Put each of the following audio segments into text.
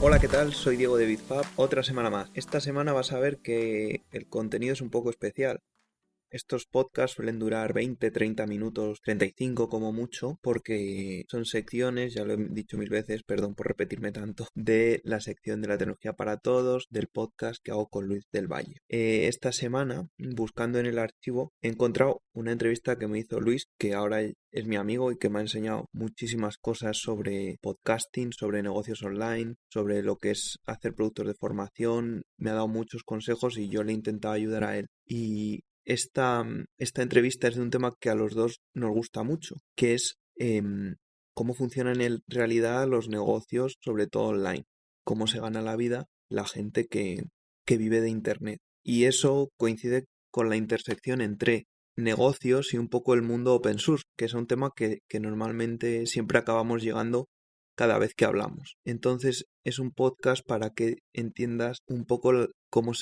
Hola, ¿qué tal? Soy Diego de BitFab, otra semana más. Esta semana vas a ver que el contenido es un poco especial. Estos podcasts suelen durar 20, 30 minutos, 35 como mucho, porque son secciones, ya lo he dicho mil veces, perdón por repetirme tanto, de la sección de la tecnología para todos, del podcast que hago con Luis del Valle. Esta semana, buscando en el archivo, he encontrado una entrevista que me hizo Luis, que ahora es mi amigo y que me ha enseñado muchísimas cosas sobre podcasting, sobre negocios online, sobre lo que es hacer productos de formación. Me ha dado muchos consejos y yo le he intentado ayudar a él. Y esta entrevista es de un tema que a los dos nos gusta mucho, que es cómo funcionan en realidad los negocios, sobre todo online, cómo se gana la vida la gente que vive de Internet. Y eso coincide con la intersección entre negocios y un poco el mundo open source, que es un tema que normalmente siempre acabamos llegando cada vez que hablamos. Entonces es un podcast para que entiendas un poco cómo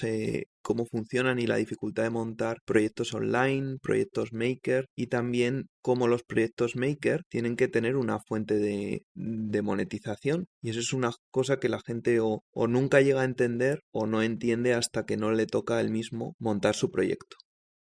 funcionan y la dificultad de montar proyectos online, proyectos maker y también cómo los proyectos maker tienen que tener una fuente de monetización. Y eso es una cosa que la gente o nunca llega a entender o no entiende hasta que no le toca a él mismo montar su proyecto.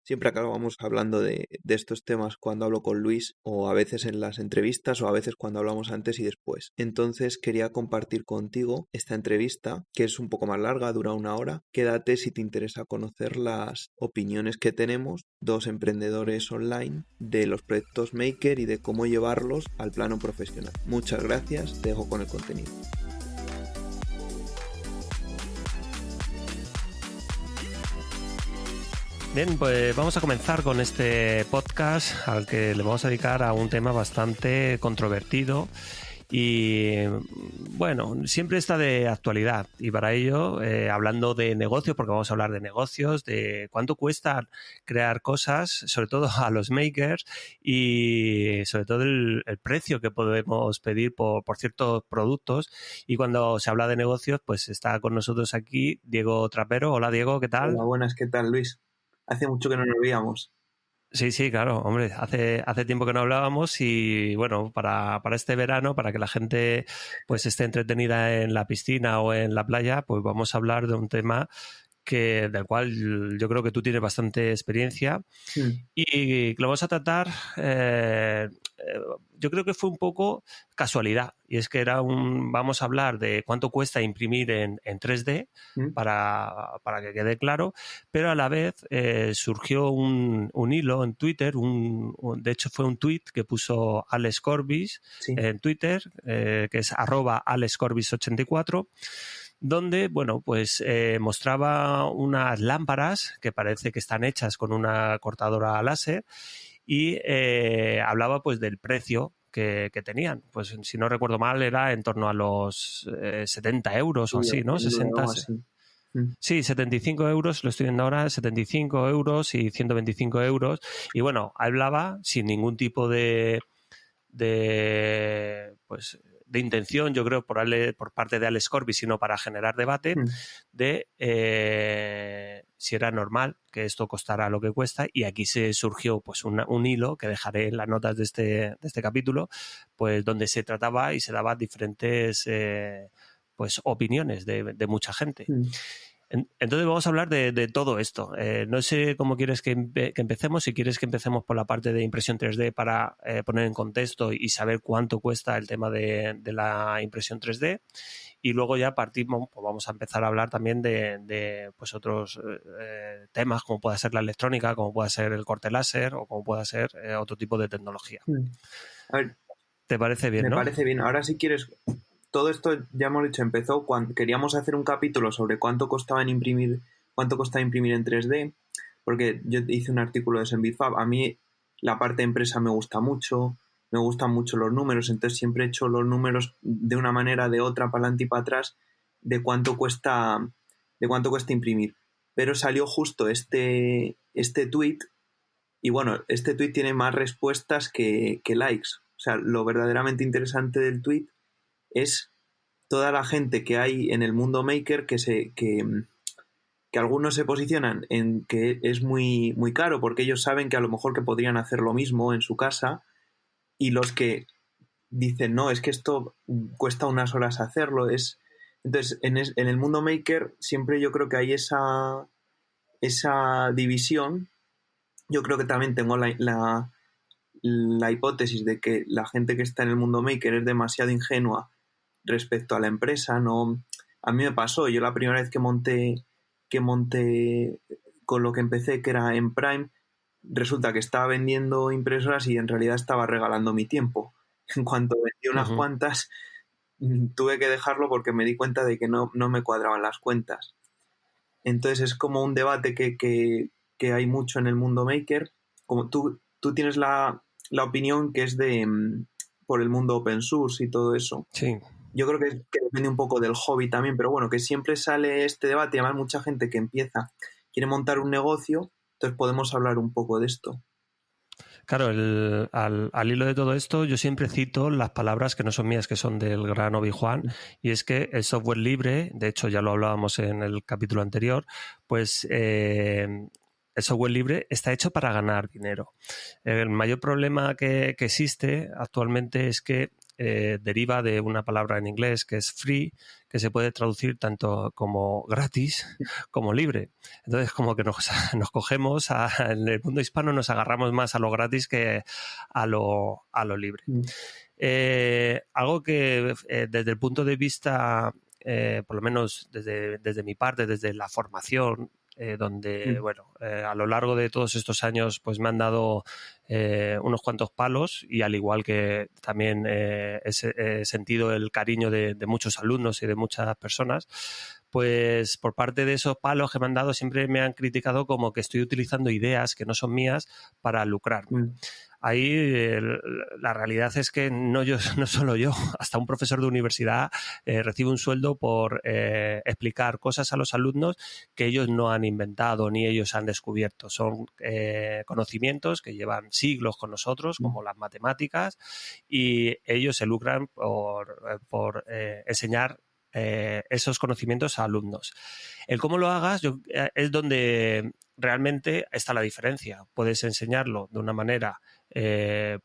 Siempre acabamos hablando de estos temas cuando hablo con Luis o a veces en las entrevistas o a veces cuando hablamos antes y después. Entonces quería compartir contigo esta entrevista que es un poco más larga, dura 1 hora. Quédate si te interesa conocer las opiniones que tenemos, dos emprendedores online, de los proyectos Maker y de cómo llevarlos al plano profesional. Muchas gracias, te dejo con el contenido. Bien, pues vamos a comenzar con este podcast al que le vamos a dedicar a un tema bastante controvertido y bueno, siempre está de actualidad y para ello, hablando de negocios, porque vamos a hablar de negocios, de cuánto cuesta crear cosas, sobre todo a los makers y sobre todo el precio que podemos pedir por ciertos productos. Y cuando se habla de negocios, pues está con nosotros aquí Diego Trapero. Hola Diego, ¿qué tal? Hola, buenas, ¿qué tal, Luis? Hace mucho que no nos veíamos. Sí, claro, hombre, hace tiempo que no hablábamos y bueno, para este verano, para que la gente pues esté entretenida en la piscina o en la playa, pues vamos a hablar de un tema del cual yo creo que tú tienes bastante experiencia y lo vamos a tratar, yo creo que fue un poco casualidad y es que vamos a hablar de cuánto cuesta imprimir en 3D para que quede claro, pero a la vez surgió un hilo en Twitter, de hecho fue un tweet que puso Alex Corbis en Twitter, que es @AlexCorbis84, donde, bueno, pues mostraba unas lámparas que parece que están hechas con una cortadora láser y hablaba pues del precio que tenían. Pues si no recuerdo mal era en torno a los 70 euros o así, ¿no? 60. Sí, 75 euros, lo estoy viendo ahora, 75 euros y 125 euros. Y bueno, hablaba sin ningún tipo de intención, yo creo, por parte de Alex Corbis, sino para generar debate de si era normal que esto costara lo que cuesta. Y aquí se surgió pues un hilo que dejaré en las notas de este capítulo, pues donde se trataba y se daban diferentes pues opiniones de mucha gente. Entonces vamos a hablar de todo esto. No sé cómo quieres que empecemos. Si quieres que empecemos por la parte de impresión 3D para poner en contexto y saber cuánto cuesta el tema de la impresión 3D. Y luego ya partimos, pues vamos a empezar a hablar también de pues otros temas como pueda ser la electrónica, como pueda ser el corte láser o como pueda ser otro tipo de tecnología. A ver, ¿te parece bien, me no? parece bien. Ahora si quieres... Todo esto, ya hemos dicho, empezó cuando queríamos hacer un capítulo sobre cuánto costaba imprimir en 3D, porque yo hice un artículo de eso en BitFab. A mí la parte de empresa me gusta mucho, me gustan mucho los números, entonces siempre he hecho los números de una manera, de otra, para adelante y para atrás, de cuánto cuesta imprimir. Pero salió justo este tweet y bueno, este tweet tiene más respuestas que likes. O sea, lo verdaderamente interesante del tweet es toda la gente que hay en el mundo maker que algunos se posicionan en que es muy, muy caro porque ellos saben que a lo mejor que podrían hacer lo mismo en su casa, y los que dicen, no, es que esto cuesta unas horas hacerlo, es Entonces, en el mundo maker siempre yo creo que hay esa división. Yo creo que también tengo la hipótesis de que la gente que está en el mundo maker es demasiado ingenua respecto a la empresa. No, a mí me pasó, yo la primera vez que monté con lo que empecé, que era en Prime, resulta que estaba vendiendo impresoras y en realidad estaba regalando mi tiempo. En cuanto vendí unas cuantas, tuve que dejarlo porque me di cuenta de que no me cuadraban las cuentas. Entonces es como un debate que hay mucho en el mundo maker. Como tú tienes la opinión que es por el mundo open source y todo eso. Sí. Yo creo que depende un poco del hobby también, pero bueno, que siempre sale este debate y además mucha gente que quiere montar un negocio, entonces podemos hablar un poco de esto. Claro, al hilo de todo esto, yo siempre cito las palabras que no son mías, que son del gran Obi-Wan, y es que el software libre, de hecho ya lo hablábamos en el capítulo anterior, pues el software libre está hecho para ganar dinero. El mayor problema que existe actualmente es que deriva de una palabra en inglés que es free, que se puede traducir tanto como gratis como libre. Entonces, como que nos cogemos, en el mundo hispano nos agarramos más a lo gratis que a lo libre. Algo que desde el punto de vista, por lo menos desde mi parte, desde la formación, donde, bueno, a lo largo de todos estos años pues me han dado unos cuantos palos y al igual que también he sentido el cariño de muchos alumnos y de muchas personas, pues por parte de esos palos que me han dado siempre me han criticado como que estoy utilizando ideas que no son mías para lucrarme. Ahí la realidad es que no solo yo, hasta un profesor de universidad recibe un sueldo por explicar cosas a los alumnos que ellos no han inventado ni ellos han descubierto. Son conocimientos que llevan siglos con nosotros, como las matemáticas, y ellos se lucran por enseñar esos conocimientos a alumnos. El cómo lo hagas es donde realmente está la diferencia. Puedes enseñarlo de una manera que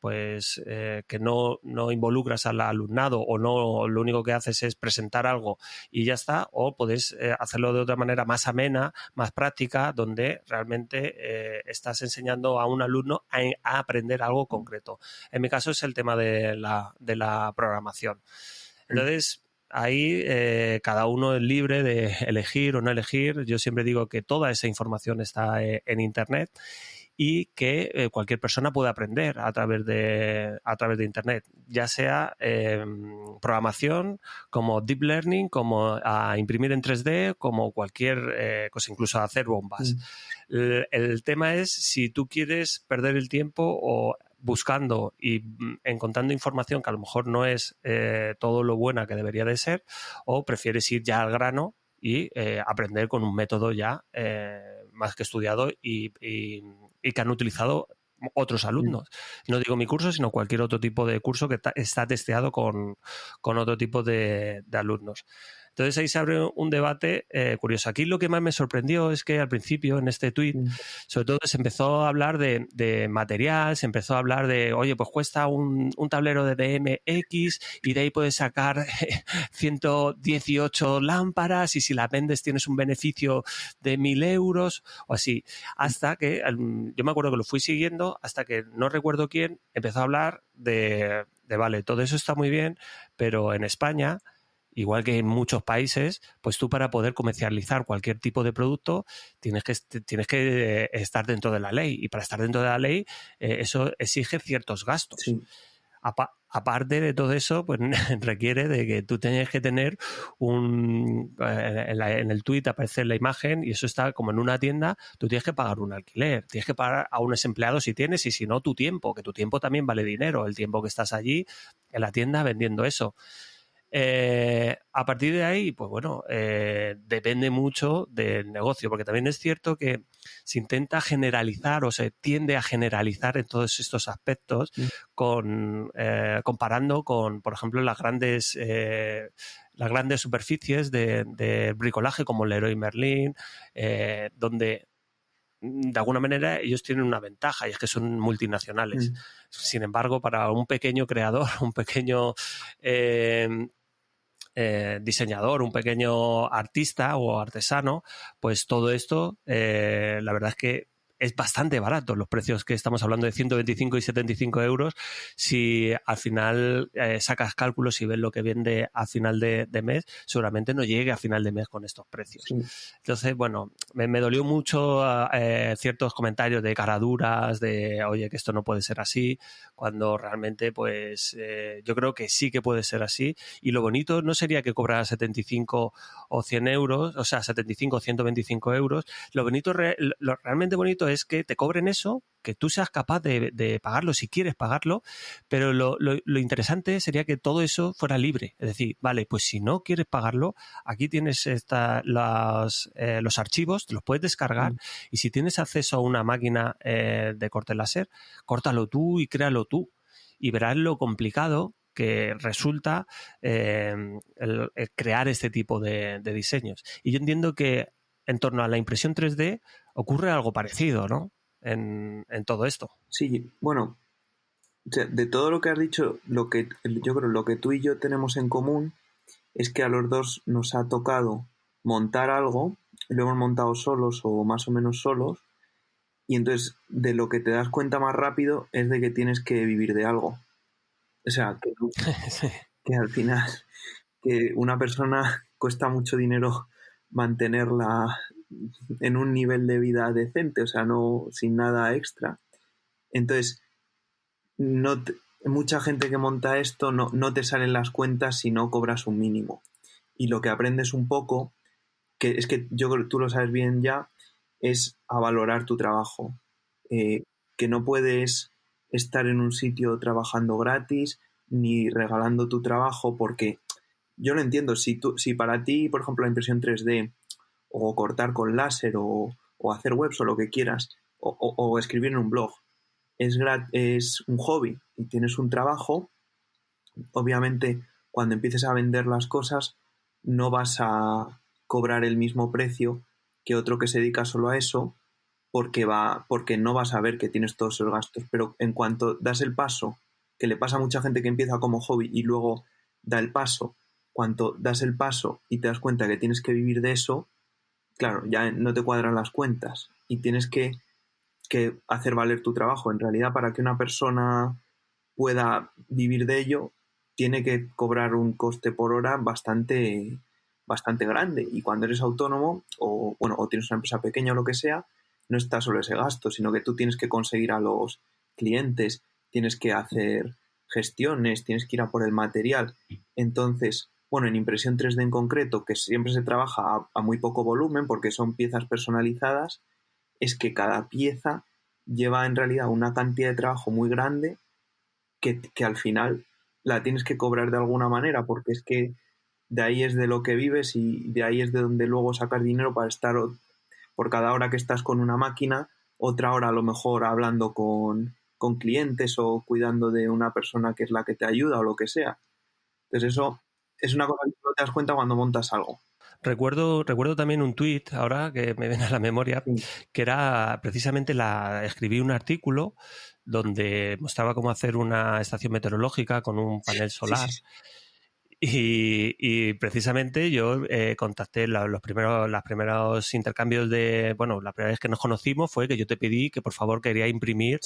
no involucras al alumnado o no, lo único que haces es presentar algo y ya está, o puedes hacerlo de otra manera más amena, más práctica, donde realmente estás enseñando a un alumno a aprender algo concreto. En mi caso es el tema de la programación. Entonces, ahí cada uno es libre de elegir o no elegir. Yo siempre digo que toda esa información está en Internet y que cualquier persona puede aprender a través de Internet, ya sea programación, como deep learning, como a imprimir en 3D, como cualquier cosa, incluso a hacer bombas. El tema es si tú quieres perder el tiempo o buscando y encontrando información que a lo mejor no es todo lo buena que debería de ser, o prefieres ir ya al grano y aprender con un método ya más que estudiado y que han utilizado otros alumnos. No digo mi curso, sino cualquier otro tipo de curso que está testeado con otro tipo de alumnos. Entonces ahí se abre un debate curioso. Aquí lo que más me sorprendió es que al principio en este tuit, sobre todo se empezó a hablar de material, se empezó a hablar de, oye, pues cuesta un tablero de DMX y de ahí puedes sacar 118 lámparas y si las vendes tienes un beneficio de 1.000 euros o así. Hasta que, yo me acuerdo que lo fui siguiendo hasta que no recuerdo quién empezó a hablar de vale, todo eso está muy bien, pero en España, igual que en muchos países, pues tú para poder comercializar cualquier tipo de producto tienes que estar dentro de la ley y para estar dentro de la ley eso exige ciertos gastos. Sí. Aparte de todo eso, pues requiere de que tú tengas que tener en el tuit aparece la imagen y eso está como en una tienda, tú tienes que pagar un alquiler, tienes que pagar a unos empleados si tienes y si no tu tiempo, que tu tiempo también vale dinero, el tiempo que estás allí en la tienda vendiendo eso. A partir de ahí, pues bueno, depende mucho del negocio, porque también es cierto que se intenta generalizar o se tiende a generalizar en todos estos aspectos comparando con, por ejemplo, las grandes superficies de bricolaje como Leroy Merlin, donde de alguna manera ellos tienen una ventaja y es que son multinacionales. Sin embargo, para un pequeño creador, un pequeño diseñador, un pequeño artista o artesano, pues todo esto, la verdad es que es bastante barato los precios que estamos hablando de 125 y 75 euros. Si al final sacas cálculos y ves lo que vende a final de mes, seguramente no llegue a final de mes con estos precios. Sí. Entonces, bueno, me dolió mucho ciertos comentarios de caraduras, de oye, que esto no puede ser así, cuando realmente pues yo creo que sí que puede ser así. Y lo bonito no sería que cobrara 75 o 100 euros, o sea, 75 o 125 euros. Lo realmente bonito es que te cobren eso, que tú seas capaz de pagarlo si quieres pagarlo, pero lo interesante sería que todo eso fuera libre. Es decir, vale, pues si no quieres pagarlo, aquí tienes los archivos, te los puedes descargar y si tienes acceso a una máquina de corte láser, córtalo tú y créalo tú y verás lo complicado que resulta el crear este tipo de diseños. Y yo entiendo que en torno a la impresión 3D ocurre algo parecido, ¿no? En todo esto. Sí, bueno, de todo lo que has dicho, yo creo lo que tú y yo tenemos en común es que a los dos nos ha tocado montar algo, lo hemos montado solos o más o menos solos, y entonces de lo que te das cuenta más rápido es de que tienes que vivir de algo. O sea, sí. Que al final que una persona cuesta mucho dinero mantenerla en un nivel de vida decente, o sea, no sin nada extra. Entonces, mucha gente que monta esto no te salen las cuentas si no cobras un mínimo. Y lo que aprendes un poco, que es que yo creo que tú lo sabes bien ya, es a valorar tu trabajo. Que no puedes estar en un sitio trabajando gratis ni regalando tu trabajo, porque yo lo entiendo, si para ti, por ejemplo, la impresión 3D o cortar con láser o hacer webs o lo que quieras o escribir en un blog es un hobby y tienes un trabajo, obviamente cuando empieces a vender las cosas no vas a cobrar el mismo precio que otro que se dedica solo a eso porque no vas a ver que tienes todos esos gastos. Pero en cuanto das el paso, que le pasa a mucha gente que empieza como hobby y luego da el paso, cuando das el paso y te das cuenta que tienes que vivir de eso, claro, ya no te cuadran las cuentas y tienes que hacer valer tu trabajo. En realidad, para que una persona pueda vivir de ello, tiene que cobrar un coste por hora bastante grande. Y cuando eres autónomo o tienes una empresa pequeña o lo que sea, no está solo ese gasto, sino que tú tienes que conseguir a los clientes, tienes que hacer gestiones, tienes que ir a por el material. Entonces, bueno, en impresión 3D en concreto, que siempre se trabaja a muy poco volumen porque son piezas personalizadas, es que cada pieza lleva en realidad una cantidad de trabajo muy grande que al final la tienes que cobrar de alguna manera, porque es que de ahí es de lo que vives y de ahí es de donde luego sacas dinero para estar por cada hora que estás con una máquina, otra hora a lo mejor hablando con clientes o cuidando de una persona que es la que te ayuda o lo que sea. Entonces eso es una cosa que no te das cuenta cuando montas algo. Recuerdo también un tuit ahora que me viene a la memoria, que era precisamente escribí un artículo donde mostraba cómo hacer una estación meteorológica con un panel solar. Sí. Y precisamente yo contacté los primeros intercambios la primera vez que nos conocimos fue que yo te pedí que por favor quería imprimir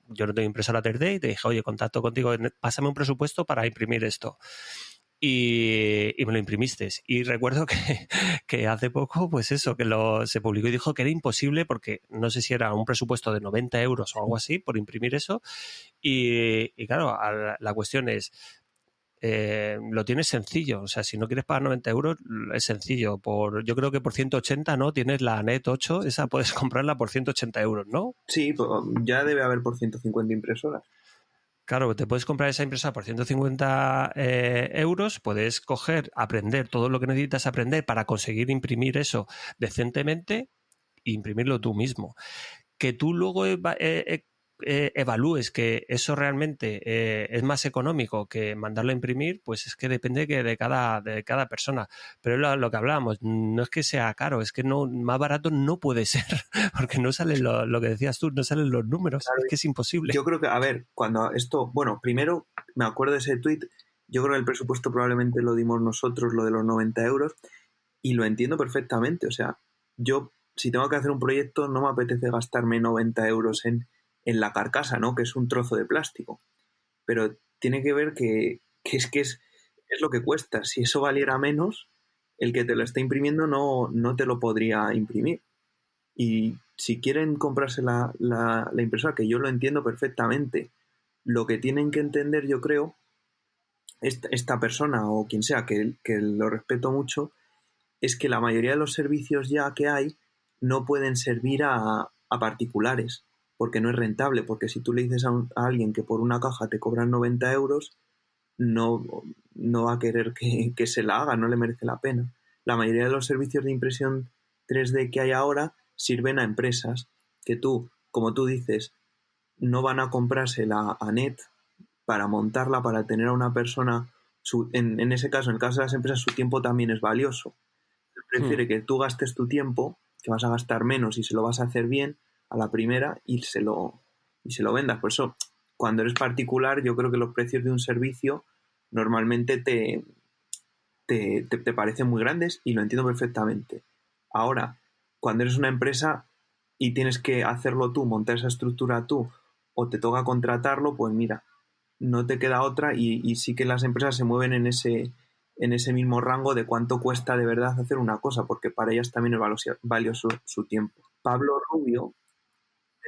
yo no tengo impresora 3D y te dije, oye, contacto contigo, pásame un presupuesto para imprimir esto. Y me lo imprimiste. Y recuerdo que hace poco, pues eso, que se publicó y dijo que era imposible porque no sé si era un presupuesto de 90 euros o algo así por imprimir eso. Y claro, la cuestión es, lo tienes sencillo. O sea, si no quieres pagar 90 euros, es sencillo. Yo creo que por 180, ¿no? Tienes la Net 8, esa puedes comprarla por 180 euros, ¿no? Sí, pues ya debe haber por 150 impresoras. Claro, te puedes comprar esa impresora por 150 euros, puedes aprender todo lo que necesitas aprender para conseguir imprimir eso decentemente e imprimirlo tú mismo. Que tú luego evalúes que eso realmente es más económico que mandarlo a imprimir, pues es que depende de cada persona. Pero es lo que hablábamos, no es que sea caro, es que no, más barato no puede ser, porque no sale lo que decías tú, no salen los números, claro, es que es imposible. Yo creo que, a ver, cuando esto, bueno, primero me acuerdo de ese tuit Yo creo que el presupuesto probablemente lo dimos nosotros, lo de los 90 euros, y lo entiendo perfectamente. O sea, yo si tengo que hacer un proyecto no me apetece gastarme 90 euros en la carcasa, ¿no? Que es un trozo de plástico. Pero tiene que ver que es lo que cuesta. Si eso valiera menos, el que te lo está imprimiendo no te lo podría imprimir. Y si quieren comprarse la impresora, que yo lo entiendo perfectamente, lo que tienen que entender, yo creo, esta persona o quien sea, que lo respeto mucho, es que la mayoría de los servicios ya que hay no pueden servir a particulares, porque no es rentable, porque si tú le dices a alguien que por una caja te cobran 90 euros, no, no va a querer que se la haga, no le merece la pena. La mayoría de los servicios de impresión 3D que hay ahora sirven a empresas que tú, como tú dices, no van a comprársela a net para montarla, para tener a una persona, en ese caso, en el caso de las empresas, su tiempo también es valioso. Prefiere que tú gastes tu tiempo, que vas a gastar menos y se lo vas a hacer bien a la primera y se lo vendas. Por eso, cuando eres particular, yo creo que los precios de un servicio normalmente te parecen muy grandes y lo entiendo perfectamente. Ahora, cuando eres una empresa y tienes que hacerlo tú, montar esa estructura tú, o te toca contratarlo, pues mira, no te queda otra y sí que las empresas se mueven en ese mismo rango de cuánto cuesta de verdad hacer una cosa, porque para ellas también es valioso su tiempo. Pablo Rubio,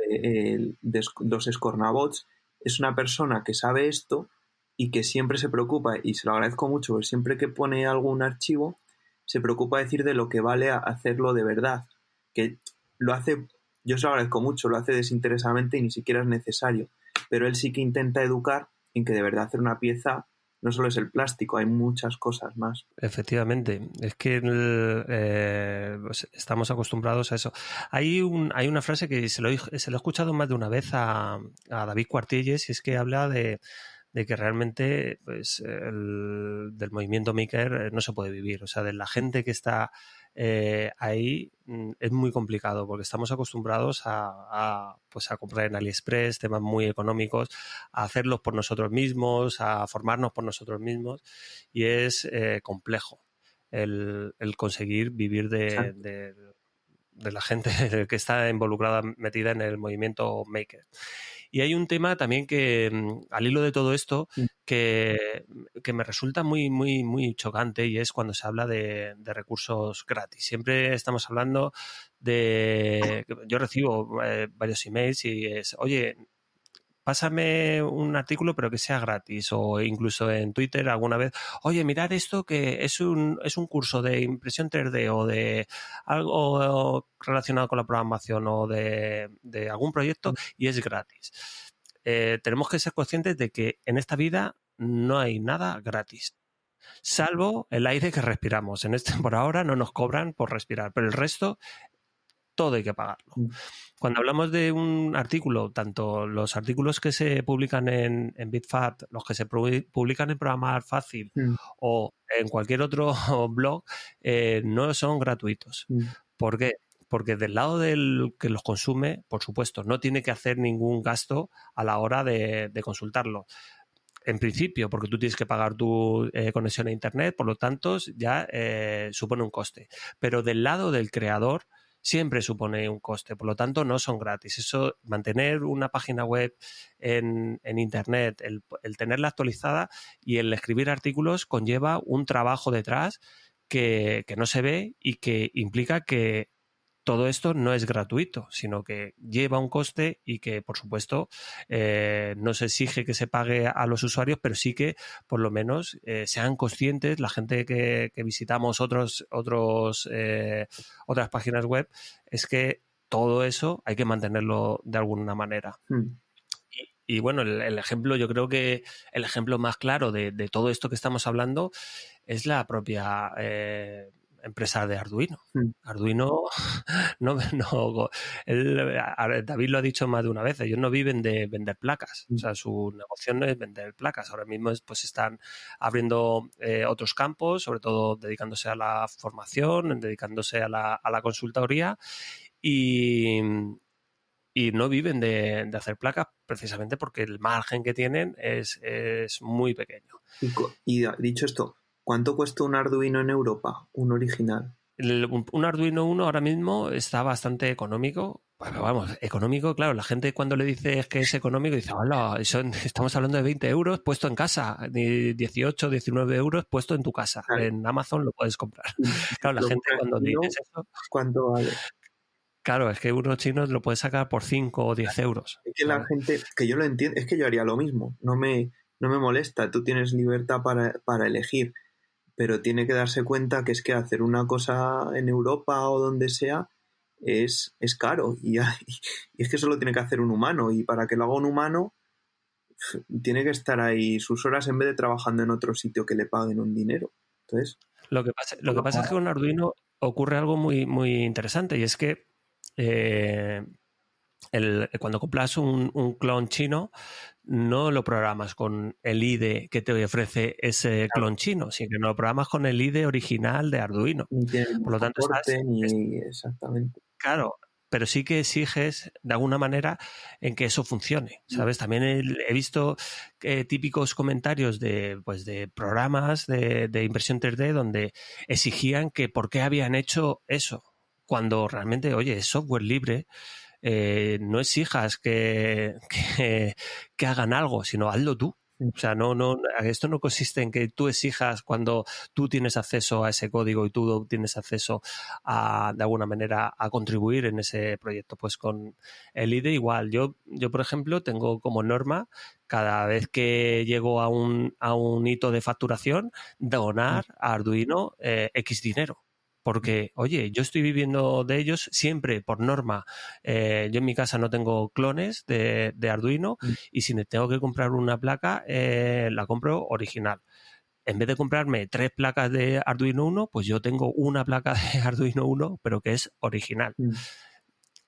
de los Scornabots, es una persona que sabe esto y que siempre se preocupa, y se lo agradezco mucho, porque siempre que pone algún archivo, se preocupa de decir de lo que vale hacerlo de verdad. Que lo hace, yo se lo agradezco mucho, lo hace desinteresadamente y ni siquiera es necesario. Pero él sí que intenta educar en que de verdad hacer una pieza no solo es el plástico, hay muchas cosas más. Efectivamente, es que pues estamos acostumbrados a eso. Hay una frase que se lo he escuchado más de una vez a David Cuartilles, y es que habla de que realmente pues, del movimiento maker no se puede vivir. O sea, de la gente que está ahí es muy complicado, porque estamos acostumbrados pues a comprar en AliExpress temas muy económicos, a hacerlos por nosotros mismos, a formarnos por nosotros mismos, y es complejo el conseguir vivir de la gente que está involucrada, metida en el movimiento maker. Y hay un tema también que, al hilo de todo esto, que me resulta muy, muy, muy chocante, y es cuando se habla de recursos gratis. Siempre estamos hablando de... Yo recibo varios emails y es, oye, pásame un artículo pero que sea gratis, o incluso en Twitter alguna vez, oye, mirad esto que es un curso de impresión 3D o de algo relacionado con la programación o de algún proyecto y es gratis. Tenemos que ser conscientes de que en esta vida no hay nada gratis, salvo el aire que respiramos. Por ahora no nos cobran por respirar, pero el resto todo hay que pagarlo. Cuando hablamos de un artículo, tanto los artículos que se publican en Bitfat, los que se publican en Programar Fácil o en cualquier otro blog, no son gratuitos. ¿Por qué? Porque del lado del que los consume, por supuesto, no tiene que hacer ningún gasto a la hora de consultarlo. En principio, porque tú tienes que pagar tu conexión a Internet, por lo tanto, ya supone un coste. Pero del lado del creador, siempre supone un coste, por lo tanto no son gratis. Eso, mantener una página web en Internet, el tenerla actualizada y el escribir artículos conlleva un trabajo detrás que no se ve y que implica que todo esto no es gratuito, sino que lleva un coste y que, por supuesto, no se exige que se pague a los usuarios, pero sí que, por lo menos, sean conscientes la gente que visitamos otras páginas web, es que todo eso hay que mantenerlo de alguna manera. Y bueno, el ejemplo, yo creo que el ejemplo más claro de todo esto que estamos hablando es la propia empresa de Arduino. Arduino, David lo ha dicho más de una vez, ellos no viven de vender placas, o sea, su negocio no es vender placas. Ahora mismo pues están abriendo otros campos, sobre todo dedicándose a la formación, dedicándose a la consultoría, y y no viven de hacer placas precisamente porque el margen que tienen es muy pequeño. Y dicho esto, ¿cuánto cuesta un Arduino en Europa, un original? Un Arduino Uno ahora mismo está bastante económico. Bueno, vamos, económico, claro, la gente cuando le dice que es económico dice, hola, estamos hablando de 20 euros puesto en casa, ni 18, 19 euros puesto en tu casa. Claro. En Amazon lo puedes comprar. Claro, la gente cuando dices eso... ¿Cuánto vale? Claro, es que unos chinos lo puedes sacar por 5 o 10 euros. Es que la gente, que yo lo entiendo, es que yo haría lo mismo, no me molesta, tú tienes libertad para elegir, pero tiene que darse cuenta que es que hacer una cosa en Europa o donde sea es caro y es que solo tiene que hacer un humano, y para que lo haga un humano tiene que estar ahí sus horas en vez de trabajando en otro sitio que le paguen un dinero. Entonces, lo que pasa es que con Arduino ocurre algo muy, muy interesante, y es que cuando compras un clon chino, no lo programas con el IDE que te ofrece ese clon chino, sino que lo programas con el IDE original de Arduino. Por lo tanto, exactamente. Claro, pero sí que exiges de alguna manera en que eso funcione, ¿sabes? También he visto típicos comentarios de programas de impresión 3D donde exigían que por qué habían hecho eso, cuando realmente, oye, es software libre. No exijas que hagan algo, sino hazlo tú. O sea, esto no consiste en que tú exijas cuando tú tienes acceso a ese código y tú tienes acceso de alguna manera a contribuir en ese proyecto. Pues con el IDE igual. Yo por ejemplo, tengo como norma cada vez que llego a un hito de facturación, donar a Arduino X dinero. Porque, oye, yo estoy viviendo de ellos siempre por norma. Yo en mi casa no tengo clones de Arduino y si me tengo que comprar una placa, la compro original. En vez de comprarme 3 placas de Arduino 1, pues yo tengo una placa de Arduino 1, pero que es original.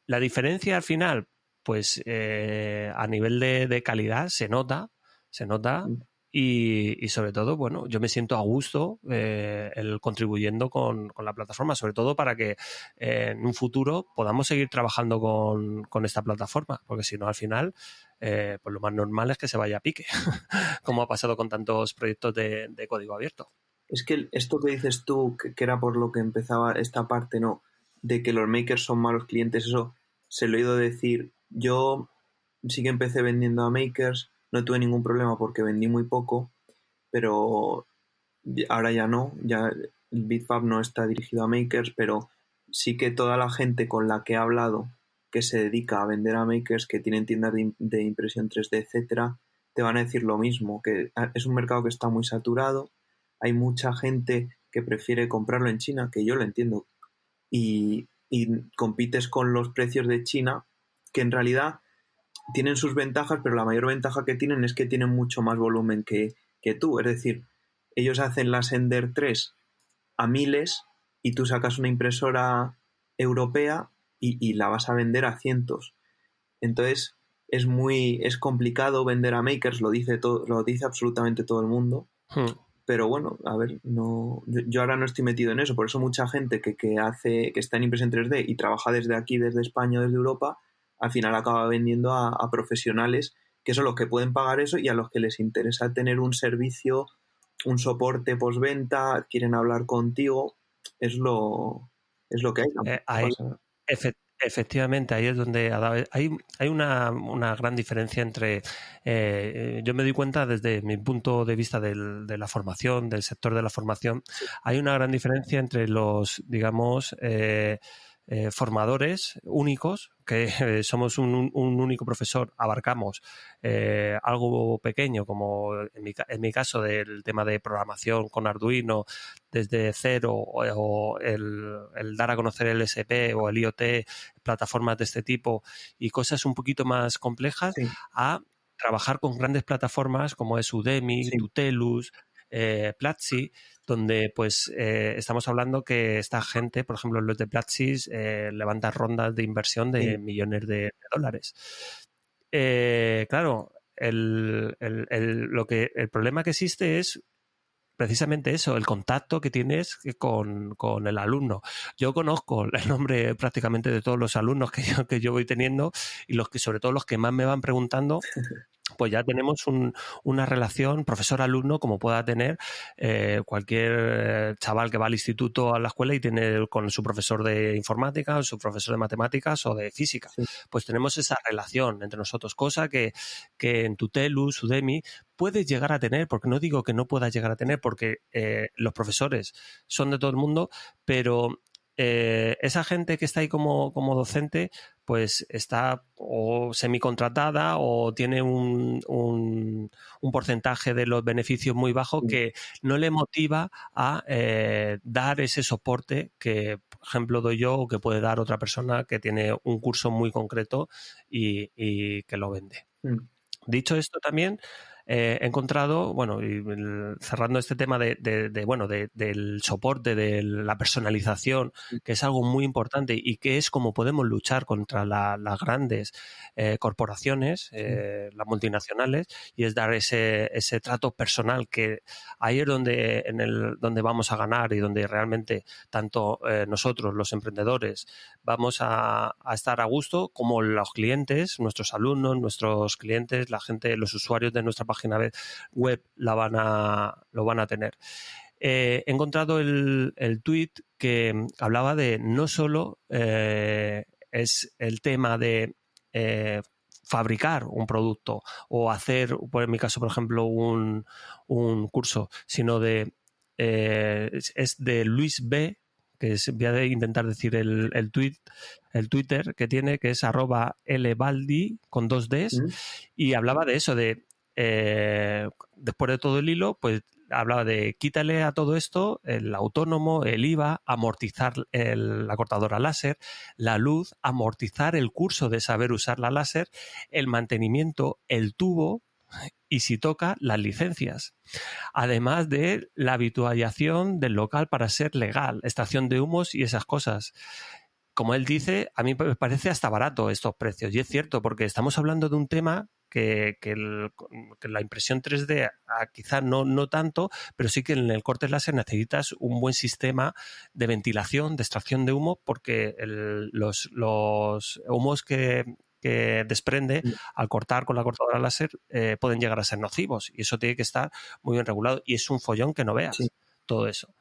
La diferencia al final, pues a nivel de calidad se nota. Y sobre todo, bueno, yo me siento a gusto contribuyendo con la plataforma, sobre todo para que en un futuro podamos seguir trabajando con esta plataforma, porque si no, al final, pues lo más normal es que se vaya a pique, como ha pasado con tantos proyectos de código abierto. Es que esto que dices tú, que era por lo que empezaba esta parte, ¿no?, de que los makers son malos clientes, eso se lo he oído decir. Yo sí que empecé vendiendo a makers, no tuve ningún problema porque vendí muy poco, pero ahora ya no, ya el Bitfab no está dirigido a makers, pero sí que toda la gente con la que he hablado que se dedica a vender a makers, que tienen tiendas de impresión 3D, etcétera, te van a decir lo mismo, que es un mercado que está muy saturado, hay mucha gente que prefiere comprarlo en China, que yo lo entiendo, y compites con los precios de China, que en realidad tienen sus ventajas, pero la mayor ventaja que tienen es que tienen mucho más volumen que tú. Es decir, ellos hacen la Sender 3 a miles y tú sacas una impresora europea y la vas a vender a cientos. Entonces es complicado vender a makers, lo dice absolutamente todo el mundo. Pero bueno, a ver, yo ahora no estoy metido en eso, por eso mucha gente que está en impresión 3D y trabaja desde aquí, desde España o desde Europa, al final acaba vendiendo a profesionales que son los que pueden pagar eso y a los que les interesa tener un servicio, un soporte postventa, quieren hablar contigo, es lo que hay. Efectivamente, ahí es donde hay una gran diferencia entre... yo me doy cuenta desde mi punto de vista de la formación, del sector de la formación, hay una gran diferencia entre los, digamos, formadores únicos, que somos un único profesor, abarcamos algo pequeño, como en mi caso del tema de programación con Arduino desde cero, o el dar a conocer el SP o el IoT, plataformas de este tipo y cosas un poquito más complejas, a trabajar con grandes plataformas como es Udemy, Tutelus, Platzi, donde pues estamos hablando que esta gente, por ejemplo los de Platzi, levanta rondas de inversión de millones de dólares. Claro, el problema que existe es precisamente eso, el contacto que tienes con el alumno. Yo conozco el nombre prácticamente de todos los alumnos que yo voy teniendo, y sobre todo los que más me van preguntando, pues ya tenemos una relación profesor-alumno como pueda tener cualquier chaval que va al instituto, a la escuela y tiene con su profesor de informática o su profesor de matemáticas o de física. Sí. Pues tenemos esa relación entre nosotros, cosa que en Tutelus, Udemy, puedes llegar a tener, porque no digo que no puedas llegar a tener, porque los profesores son de todo el mundo, pero esa gente que está ahí como docente, pues está o semicontratada o tiene un porcentaje de los beneficios muy bajo que no le motiva a dar ese soporte que, por ejemplo, doy yo o que puede dar otra persona que tiene un curso muy concreto y que lo vende. Dicho esto, también he encontrado, bueno, y cerrando este tema del soporte, de la personalización, que es algo muy importante y que es como podemos luchar contra las grandes corporaciones, las multinacionales, y es dar ese trato personal, que ahí es donde vamos a ganar y donde realmente tanto nosotros, los emprendedores, vamos a estar a gusto, como los clientes, nuestros alumnos, nuestros clientes, la gente, los usuarios de nuestra página web lo van a tener. He encontrado el tweet que hablaba de no solo es el tema de fabricar un producto o hacer, en mi caso, por ejemplo, un curso, sino es de Luis B., que voy a intentar decir el Twitter que tiene, que es @lbaldi con 2 Ds, y hablaba de eso, de después de todo el hilo, pues hablaba de quítale a todo esto el autónomo, el IVA, amortizar la cortadora láser, la luz, amortizar el curso de saber usar la láser, el mantenimiento, el tubo y, si toca, las licencias. Además de la habitualización del local para ser legal, extracción de humos y esas cosas. Como él dice, a mí me parece hasta barato estos precios, y es cierto, porque estamos hablando de un tema que la impresión 3D quizás no tanto, pero sí que en el corte láser necesitas un buen sistema de ventilación, de extracción de humo, porque los humos que desprende al cortar con la cortadora láser pueden llegar a ser nocivos, y eso tiene que estar muy bien regulado, y es un follón que no veas todo eso.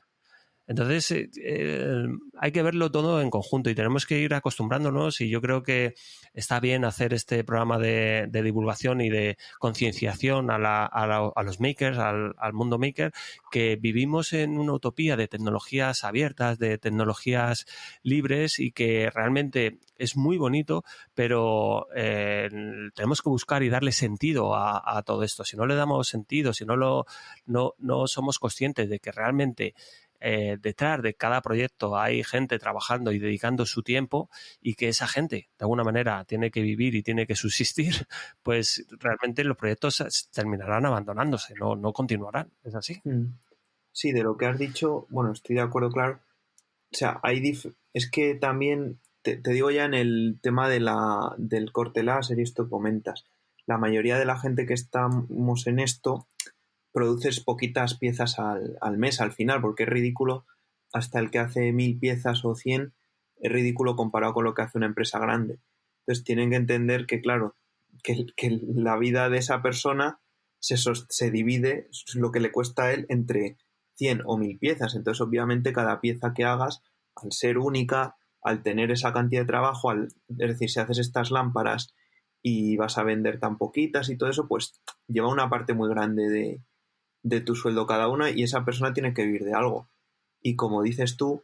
Entonces hay que verlo todo en conjunto y tenemos que ir acostumbrándonos, y yo creo que está bien hacer este programa de divulgación y de concienciación a los makers, al mundo maker, que vivimos en una utopía de tecnologías abiertas, de tecnologías libres, y que realmente es muy bonito, pero tenemos que buscar y darle sentido a todo esto. Si no le damos sentido, si no somos conscientes de que realmente detrás de cada proyecto hay gente trabajando y dedicando su tiempo, y que esa gente de alguna manera tiene que vivir y tiene que subsistir, pues realmente los proyectos terminarán abandonándose, no continuarán. ¿Es así? Sí, de lo que has dicho, bueno, estoy de acuerdo, claro. O sea, es que también te digo, ya en el tema del corte láser y esto que comentas, la mayoría de la gente que estamos en esto produces poquitas piezas al mes al final, porque es ridículo. Hasta el que hace 1000 piezas o 100 es ridículo comparado con lo que hace una empresa grande. Entonces tienen que entender que, claro, que la vida de esa persona se divide lo que le cuesta a él entre 100 o 1000 piezas. Entonces, obviamente, cada pieza que hagas, al ser única, al tener esa cantidad de trabajo, es decir, si haces estas lámparas y vas a vender tan poquitas y todo eso, pues lleva una parte muy grande de tu sueldo cada una, y esa persona tiene que vivir de algo. Y como dices tú,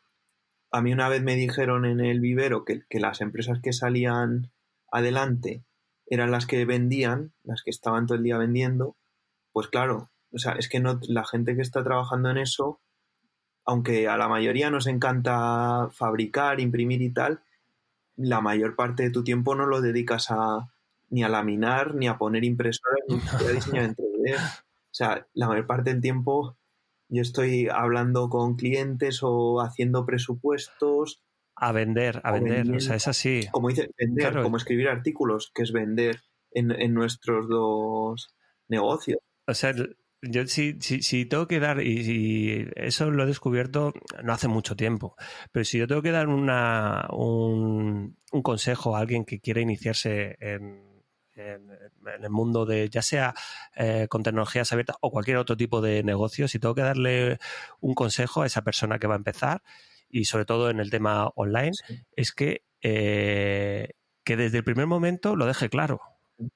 a mí una vez me dijeron en el vivero que las empresas que salían adelante eran las que vendían, las que estaban todo el día vendiendo. Pues claro, o sea, es que la gente que está trabajando en eso, aunque a la mayoría nos encanta fabricar, imprimir y tal, la mayor parte de tu tiempo no lo dedicas ni a laminar, ni a poner impresoras, ni a diseñar en 3D. O sea, la mayor parte del tiempo yo estoy hablando con clientes o haciendo presupuestos. A vender, o sea, es así. Como dice, vender, claro, como escribir artículos, que es vender en nuestros dos negocios. O sea, yo si tengo que dar, y eso lo he descubierto no hace mucho tiempo, pero si yo tengo que dar un consejo a alguien que quiere iniciarse en el mundo de, ya sea con tecnologías abiertas o cualquier otro tipo de negocio, si tengo que darle un consejo a esa persona que va a empezar, y sobre todo en el tema online, es que desde el primer momento lo deje claro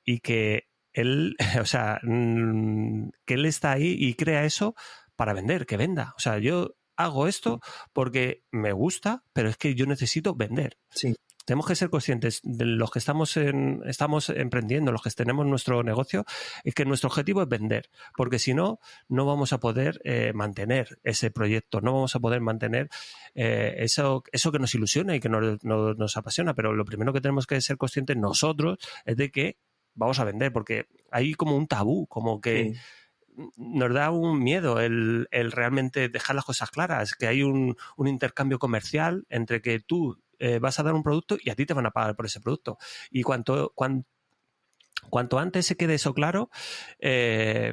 y que él, o sea, que él está ahí y crea eso para vender, que venda. O sea, yo hago esto porque me gusta, pero es que yo necesito vender. Sí. Tenemos que ser conscientes de los que estamos emprendiendo, los que tenemos nuestro negocio, es que nuestro objetivo es vender, porque si no, no vamos a poder mantener ese proyecto, no vamos a poder mantener eso que nos ilusiona y que nos apasiona, pero lo primero que tenemos que ser conscientes nosotros es de que vamos a vender, porque hay como un tabú, como que nos da un miedo el realmente dejar las cosas claras, que hay un intercambio comercial entre que tú vas a dar un producto y a ti te van a pagar por ese producto. Y cuanto antes se quede eso claro,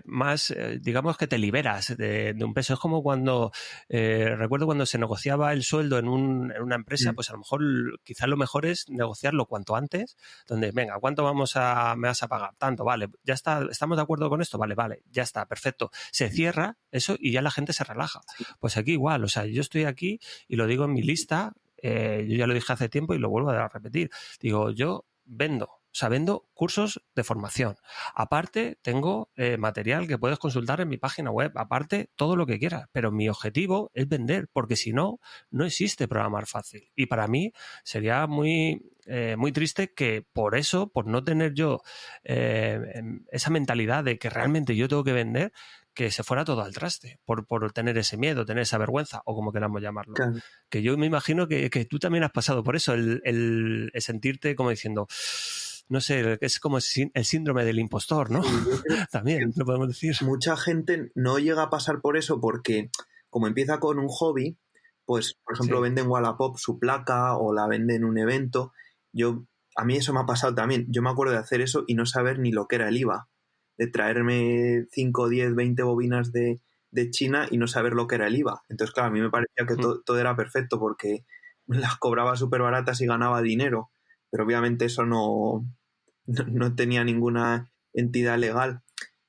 más, digamos que te liberas de un peso. Es como cuando, recuerdo cuando se negociaba el sueldo en una empresa, pues a lo mejor, quizás lo mejor es negociarlo cuanto antes, donde, venga, ¿cuánto me vas a pagar? Tanto, vale, ya está, ¿estamos de acuerdo con esto? Vale, ya está, perfecto. Se cierra eso y ya la gente se relaja. Pues aquí igual, o sea, yo estoy aquí y lo digo en mi lista, yo ya lo dije hace tiempo y lo vuelvo a repetir. Digo, yo vendo. O sea, vendo cursos de formación. Aparte, tengo material que puedes consultar en mi página web. Aparte, todo lo que quieras. Pero mi objetivo es vender, porque si no, no existe programar fácil. Y para mí sería muy triste que por eso, por no tener yo esa mentalidad de que realmente yo tengo que vender, que se fuera todo al traste, por tener ese miedo, tener esa vergüenza, o como queramos llamarlo. Claro. Que yo me imagino que tú también has pasado por eso, el sentirte como diciendo, no sé, es como el síndrome del impostor, ¿no? Sí, también lo podemos decir. Mucha gente no llega a pasar por eso porque, como empieza con un hobby, pues, por ejemplo, vende en Wallapop su placa o la vende en un evento. A mí eso me ha pasado también. Yo me acuerdo de hacer eso y no saber ni lo que era el IVA. De traerme 5, 10, 20 bobinas de China y no saber lo que era el IVA. Entonces, claro, a mí me parecía que todo era perfecto porque las cobraba súper baratas y ganaba dinero. Pero obviamente eso no tenía ninguna entidad legal.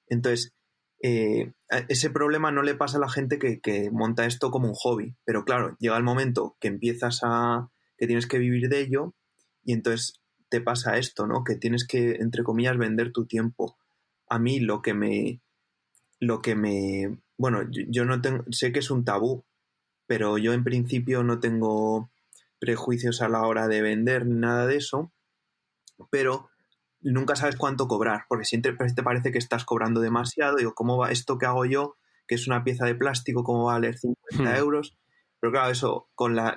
Entonces, ese problema no le pasa a la gente que monta esto como un hobby. Pero claro, llega el momento que que tienes que vivir de ello y entonces te pasa esto, ¿no? Que tienes que, entre comillas, vender tu tiempo. A mí bueno, yo no tengo, sé que es un tabú, pero yo en principio no tengo prejuicios a la hora de vender ni nada de eso, pero nunca sabes cuánto cobrar, porque siempre te parece que estás cobrando demasiado. Digo, ¿cómo va esto que hago yo, que es una pieza de plástico, cómo va a valer 50 euros? Pero claro, eso,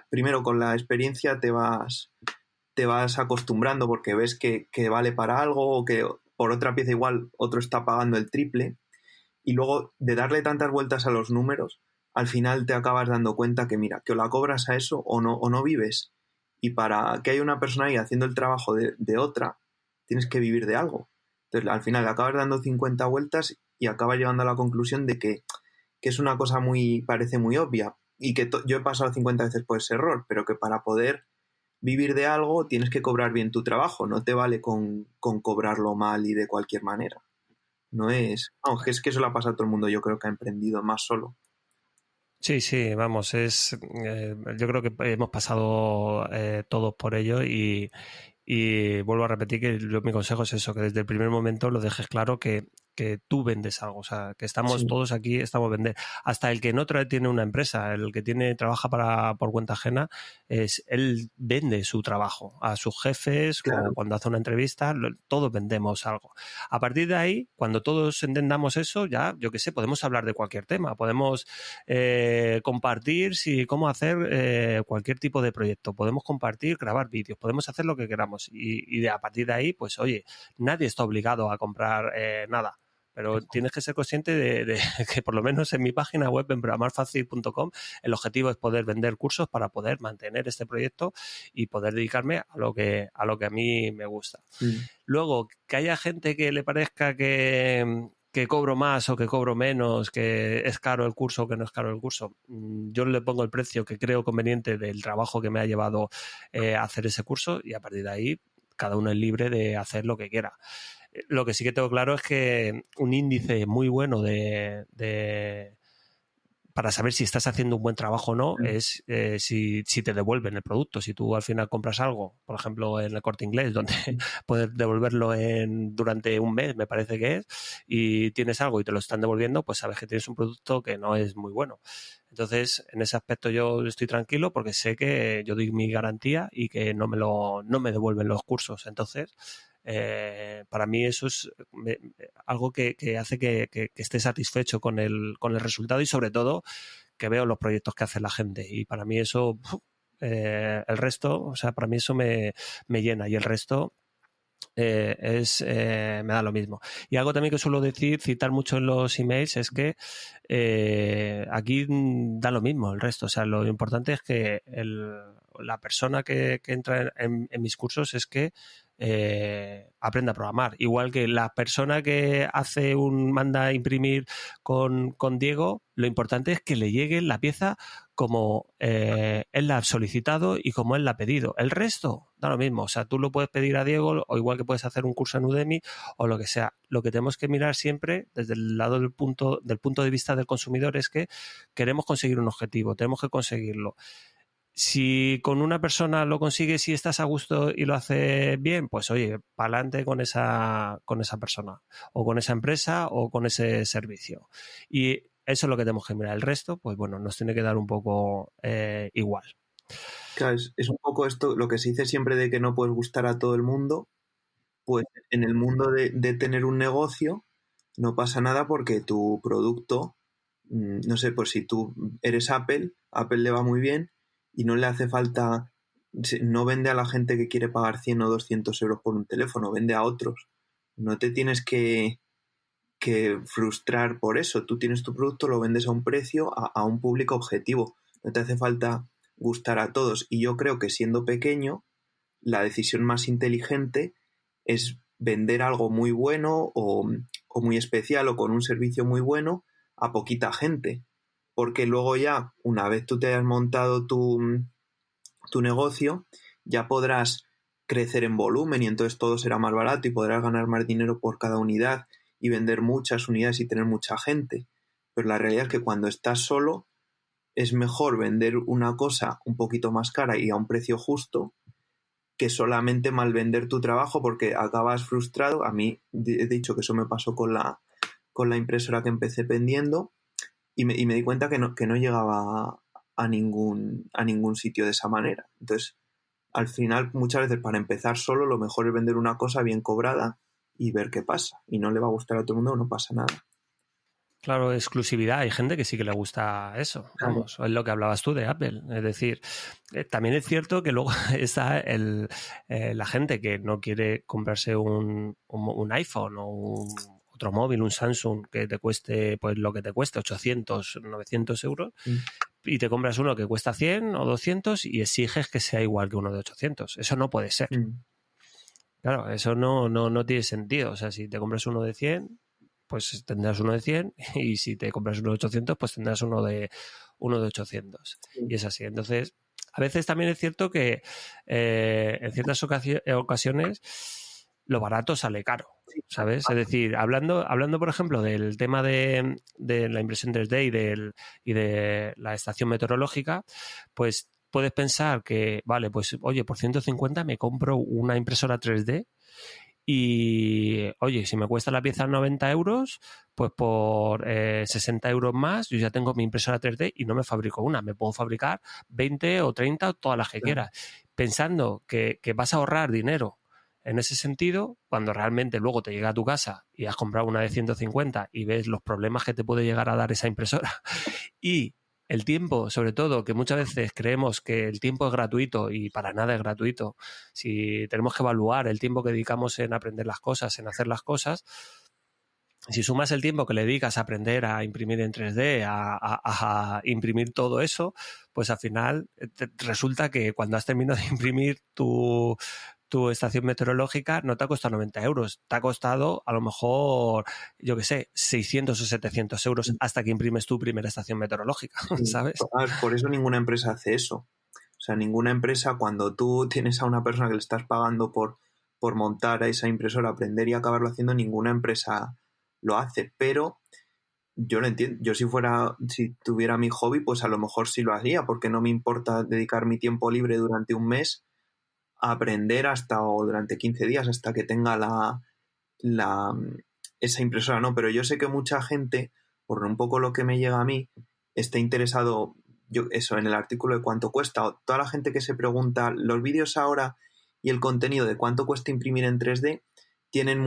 primero con la experiencia te vas acostumbrando porque ves que vale para algo o que por otra pieza igual otro está pagando el triple. Y luego de darle tantas vueltas a los números, al final te acabas dando cuenta que mira, que o la cobras a eso o no vives. Y para que haya una persona ahí haciendo el trabajo de otra, tienes que vivir de algo. Entonces al final acabas dando 50 vueltas y acabas llegando a la conclusión de que es una cosa parece muy obvia y que yo he pasado 50 veces por ese error, pero que para poder vivir de algo tienes que cobrar bien tu trabajo, no te vale con cobrarlo mal y de cualquier manera. No es... Aunque es que eso le ha pasado a todo el mundo, yo creo que ha emprendido más solo. Sí, vamos, yo creo que hemos pasado todos por ello y vuelvo a repetir que mi consejo es eso, que desde el primer momento lo dejes claro que tú vendes algo, o sea, que estamos todos aquí, estamos vender. Hasta el que no tiene una empresa, el que trabaja por cuenta ajena, él vende su trabajo a sus jefes, claro. O cuando hace una entrevista, todos vendemos algo. A partir de ahí, cuando todos entendamos eso, ya, yo qué sé, podemos hablar de cualquier tema, podemos compartir cómo hacer cualquier tipo de proyecto, podemos compartir, grabar vídeos, podemos hacer lo que queramos y a partir de ahí, pues oye, nadie está obligado a comprar nada. Pero tienes que ser consciente de que por lo menos en mi página web, en programarfacil.com, el objetivo es poder vender cursos para poder mantener este proyecto y poder dedicarme a lo que a mí me gusta. Luego, que haya gente que le parezca que que cobro más o que cobro menos, que es caro el curso o que no es caro el curso. Yo le pongo el precio que creo conveniente del trabajo que me ha llevado a hacer ese curso y a partir de ahí cada uno es libre de hacer lo que quiera. Lo que sí que tengo claro es que un índice muy bueno para saber si estás haciendo un buen trabajo o no es si te devuelven el producto. Si tú al final compras algo, por ejemplo en el Corte Inglés, donde puedes devolverlo durante un mes, me parece que es, y tienes algo y te lo están devolviendo, pues sabes que tienes un producto que no es muy bueno. Entonces, en ese aspecto yo estoy tranquilo porque sé que yo doy mi garantía y que no me devuelven los cursos. Entonces, para mí eso es algo que hace que esté satisfecho con el resultado y sobre todo que veo los proyectos que hace la gente y para mí eso el resto, o sea, para mí eso me llena y el resto me da lo mismo. Y algo también que suelo citar mucho en los emails es que aquí da lo mismo el resto, o sea, lo importante es que la persona que entra en mis cursos es que aprenda a programar. Igual que la persona que manda a imprimir con Diego, lo importante es que le llegue la pieza como él la ha solicitado y como él la ha pedido. El resto da lo mismo. O sea, tú lo puedes pedir a Diego o igual que puedes hacer un curso en Udemy o lo que sea. Lo que tenemos que mirar siempre desde el lado del punto de vista del consumidor es que queremos conseguir un objetivo, tenemos que conseguirlo. Si con una persona lo consigues y estás a gusto y lo hace bien, pues oye, para adelante con esa persona o con esa empresa o con ese servicio. Y eso es lo que tenemos que mirar. El resto, pues bueno, nos tiene que dar un poco igual. Claro, es un poco esto, lo que se dice siempre de que no puedes gustar a todo el mundo, pues en el mundo de tener un negocio no pasa nada porque tu producto, no sé, pues si tú eres Apple le va muy bien y no le hace falta, no vende a la gente que quiere pagar 100 o 200 euros por un teléfono, vende a otros. No te tienes que frustrar por eso. Tú tienes tu producto, lo vendes a un precio, a un público objetivo. No te hace falta gustar a todos. Y yo creo que siendo pequeño, la decisión más inteligente es vender algo muy bueno o muy especial o con un servicio muy bueno a poquita gente. Porque luego ya, una vez tú te hayas montado tu negocio, ya podrás crecer en volumen y entonces todo será más barato y podrás ganar más dinero por cada unidad y vender muchas unidades y tener mucha gente. Pero la realidad es que cuando estás solo es mejor vender una cosa un poquito más cara y a un precio justo que solamente mal vender tu trabajo porque acabas frustrado. A mí he dicho que eso me pasó con la impresora que empecé vendiendo y me di cuenta que no llegaba a ningún sitio de esa manera. Entonces, al final, muchas veces para empezar solo, lo mejor es vender una cosa bien cobrada y ver qué pasa. Y no le va a gustar a todo el mundo, no pasa nada. Claro, exclusividad. Hay gente que sí que le gusta eso. Claro. Vamos, es lo que hablabas tú de Apple. Es decir, también es cierto que luego está la gente que no quiere comprarse un iPhone o otro móvil, un Samsung que te cueste pues lo que te cueste, 800, 900 euros, y te compras uno que cuesta 100 o 200 y exiges que sea igual que uno de 800. Eso no puede ser. Claro, eso no tiene sentido. O sea, si te compras uno de 100, pues tendrás uno de 100 y si te compras uno de 800, pues tendrás uno de 800. Y es así. Entonces, a veces también es cierto que en ciertas ocasiones lo barato sale caro, ¿sabes? Es decir, hablando por ejemplo, del tema de la impresión 3D y de la estación meteorológica, pues puedes pensar que, vale, pues oye, por 150 me compro una impresora 3D y, oye, si me cuesta la pieza 90 euros, pues por 60 euros más yo ya tengo mi impresora 3D y no me fabrico una. Me puedo fabricar 20 o 30 o todas las que quiera. Pensando que vas a ahorrar dinero en ese sentido, cuando realmente luego te llega a tu casa y has comprado una de 150 y ves los problemas que te puede llegar a dar esa impresora y el tiempo, sobre todo, que muchas veces creemos que el tiempo es gratuito y para nada es gratuito. Si tenemos que evaluar el tiempo que dedicamos en aprender las cosas, en hacer las cosas, si sumas el tiempo que le dedicas a aprender a imprimir en 3D, a imprimir todo eso, pues al final resulta que cuando has terminado de imprimir tu tu estación meteorológica no te ha costado 90 euros, te ha costado a lo mejor, yo qué sé, 600 o 700 euros hasta que imprimes tu primera estación meteorológica, ¿sabes? Por eso ninguna empresa hace eso. O sea, ninguna empresa, cuando tú tienes a una persona que le estás pagando por montar a esa impresora, aprender y acabarlo haciendo, ninguna empresa lo hace. Pero yo lo entiendo. Yo si tuviera mi hobby, pues a lo mejor sí lo haría, porque no me importa dedicar mi tiempo libre durante un mes a aprender o durante 15 días hasta que tenga esa impresora, ¿no? Pero yo sé que mucha gente, por un poco lo que me llega a mí, está interesado, en el artículo de cuánto cuesta, o toda la gente que se pregunta, los vídeos ahora y el contenido de cuánto cuesta imprimir en 3D tienen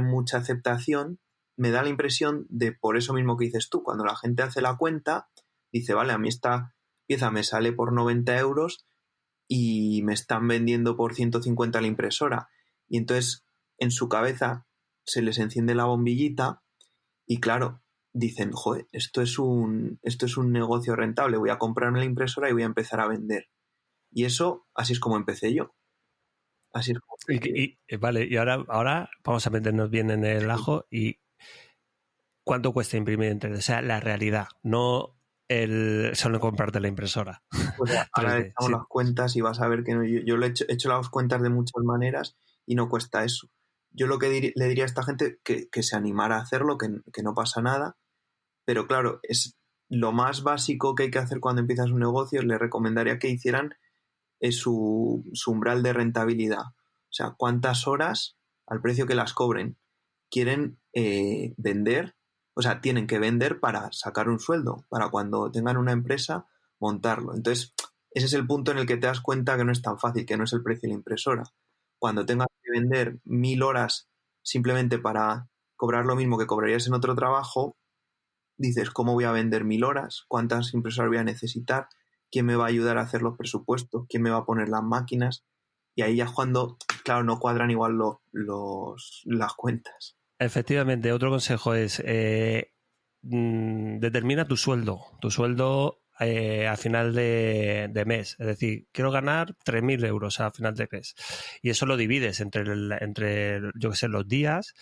mucha aceptación. Me da la impresión de, por eso mismo que dices tú, cuando la gente hace la cuenta, dice, vale, a mí esta pieza me sale por 90 euros y me están vendiendo por 150 la impresora. Y entonces en su cabeza se les enciende la bombillita y claro, dicen, joder, esto es un negocio rentable, voy a comprarme la impresora y voy a empezar a vender. Y eso, así es como empecé yo. Así es como empecé. Vale, y ahora vamos a meternos bien en el ajo. ¿Y cuánto cuesta imprimir en 3D? O sea, la realidad, no solo comprarte la impresora. Pues ahora echamos las cuentas y vas a ver que yo le he hecho las cuentas de muchas maneras y no cuesta eso. Yo lo que le diría a esta gente que se animara a hacerlo, que no pasa nada, pero claro, es lo más básico que hay que hacer cuando empiezas un negocio. Les recomendaría que hicieran su umbral de rentabilidad. O sea, cuántas horas al precio que las cobren quieren vender. O sea, tienen que vender para sacar un sueldo, para cuando tengan una empresa montarlo. Entonces, ese es el punto en el que te das cuenta que no es tan fácil, que no es el precio de la impresora. Cuando tengas que vender 1000 horas simplemente para cobrar lo mismo que cobrarías en otro trabajo, dices, ¿cómo voy a vender 1000 horas? ¿Cuántas impresoras voy a necesitar? ¿Quién me va a ayudar a hacer los presupuestos? ¿Quién me va a poner las máquinas? Y ahí ya es cuando, claro, no cuadran igual las cuentas. Efectivamente, otro consejo es determina tu sueldo. Tu sueldo a final de mes. Es decir, quiero ganar 3.000 euros a final de mes. Y eso lo divides entre yo qué sé, los días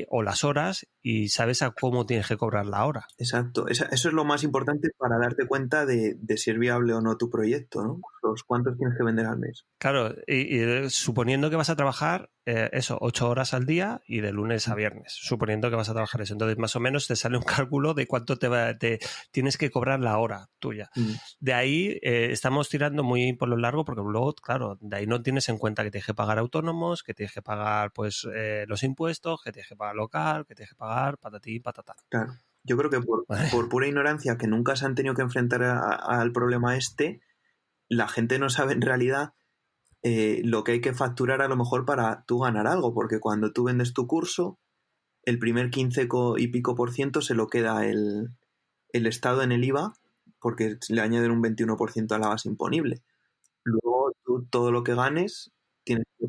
o las horas y sabes a cómo tienes que cobrar la hora. Exacto. Eso es lo más importante para darte cuenta de si es viable o no tu proyecto, ¿no? Los cuántos tienes que vender al mes. Claro, y suponiendo que vas a trabajar 8 horas al día y de lunes a viernes, suponiendo que vas a trabajar eso. Entonces, más o menos te sale un cálculo de cuánto te tienes que cobrar la hora tuya. De ahí estamos tirando muy por lo largo porque luego, claro, de ahí no tienes en cuenta que tienes que pagar autónomos, que tienes que pagar pues los impuestos, que tienes que pagar local, que tienes que pagar patatín, patatán. Claro. Yo creo que por pura ignorancia, que nunca se han tenido que enfrentar al problema la gente no sabe en realidad lo que hay que facturar a lo mejor para tú ganar algo, porque cuando tú vendes tu curso, el primer 15 y pico por ciento se lo queda el Estado en el IVA, porque le añaden un 21% a la base imponible. Luego tú todo lo que ganes tienes que...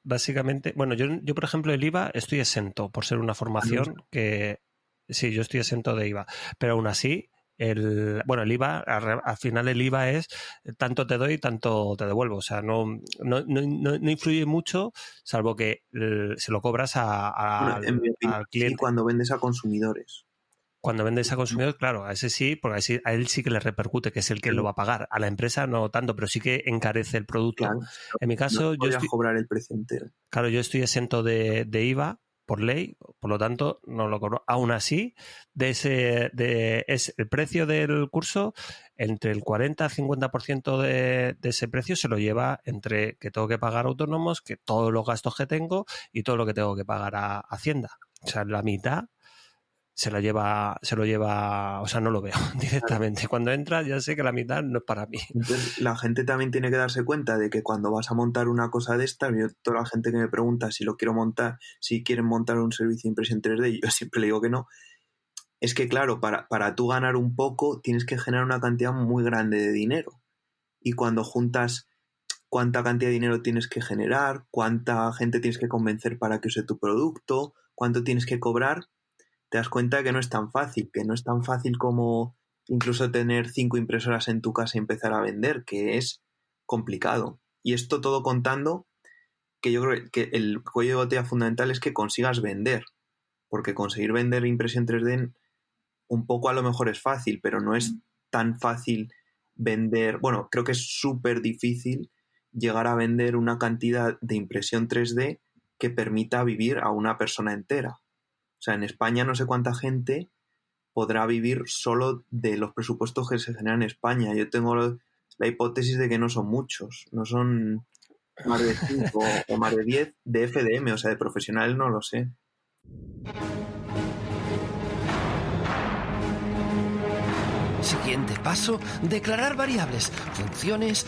Básicamente, bueno, yo por ejemplo el IVA estoy exento por ser una formación que... Sí, yo estoy exento de IVA, pero aún así... el IVA, al final el IVA es tanto te doy, tanto te devuelvo. O sea, no influye mucho, salvo que se lo cobras al cliente. Sí, cuando vendes a consumidores. Cuando vendes a consumidores, claro, a ese sí, porque a él sí que le repercute, que es el que lo va a pagar. A la empresa no tanto, pero sí que encarece el producto. Claro, en mi caso, yo estoy... cobrar el precio entero. Claro, yo estoy exento de IVA por ley, por lo tanto no lo cobro. Aún así, es el precio del curso, entre el 40 y 50% de ese precio se lo lleva entre que tengo que pagar autónomos, que todos los gastos que tengo y todo lo que tengo que pagar a Hacienda. O sea, la mitad se lo lleva, o sea, no lo veo directamente. Claro. Cuando entra ya sé que la mitad no es para mí. Entonces, la gente también tiene que darse cuenta de que cuando vas a montar una cosa de esta, toda la gente que me pregunta si lo quiero montar, si quieren montar un servicio de impresión 3D, yo siempre le digo que no. Es que, claro, para tú ganar un poco tienes que generar una cantidad muy grande de dinero. Y cuando juntas cuánta cantidad de dinero tienes que generar, cuánta gente tienes que convencer para que use tu producto, cuánto tienes que cobrar, te das cuenta que no es tan fácil, como incluso tener 5 impresoras en tu casa y empezar a vender, que es complicado. Y esto todo contando que yo creo que el cuello de botella fundamental es que consigas vender, porque conseguir vender impresión 3D un poco a lo mejor es fácil, pero no es tan fácil vender, bueno, creo que es súper difícil llegar a vender una cantidad de impresión 3D que permita vivir a una persona entera. O sea, en España no sé cuánta gente podrá vivir solo de los presupuestos que se generan en España. Yo tengo la hipótesis de que no son muchos, no son más de 5 o más de 10 de FDM, o sea, de profesionales no lo sé. Siguiente paso, declarar variables, funciones...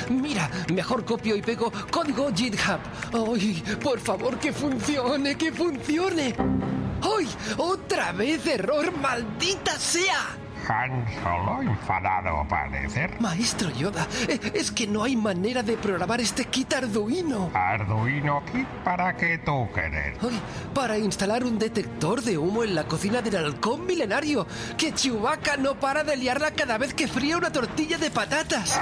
mira, mejor copio y pego código GitHub. ¡Ay, por favor, que funcione, que funcione! ¡Ay, otra vez error, maldita sea! Han Solo enfadado parece. Maestro Yoda, es que no hay manera de programar este kit Arduino. Arduino Kit, ¿para qué tú querer? Ay, para instalar un detector de humo en la cocina del halcón milenario. Que Chewbacca no para de liarla cada vez que fría una tortilla de patatas.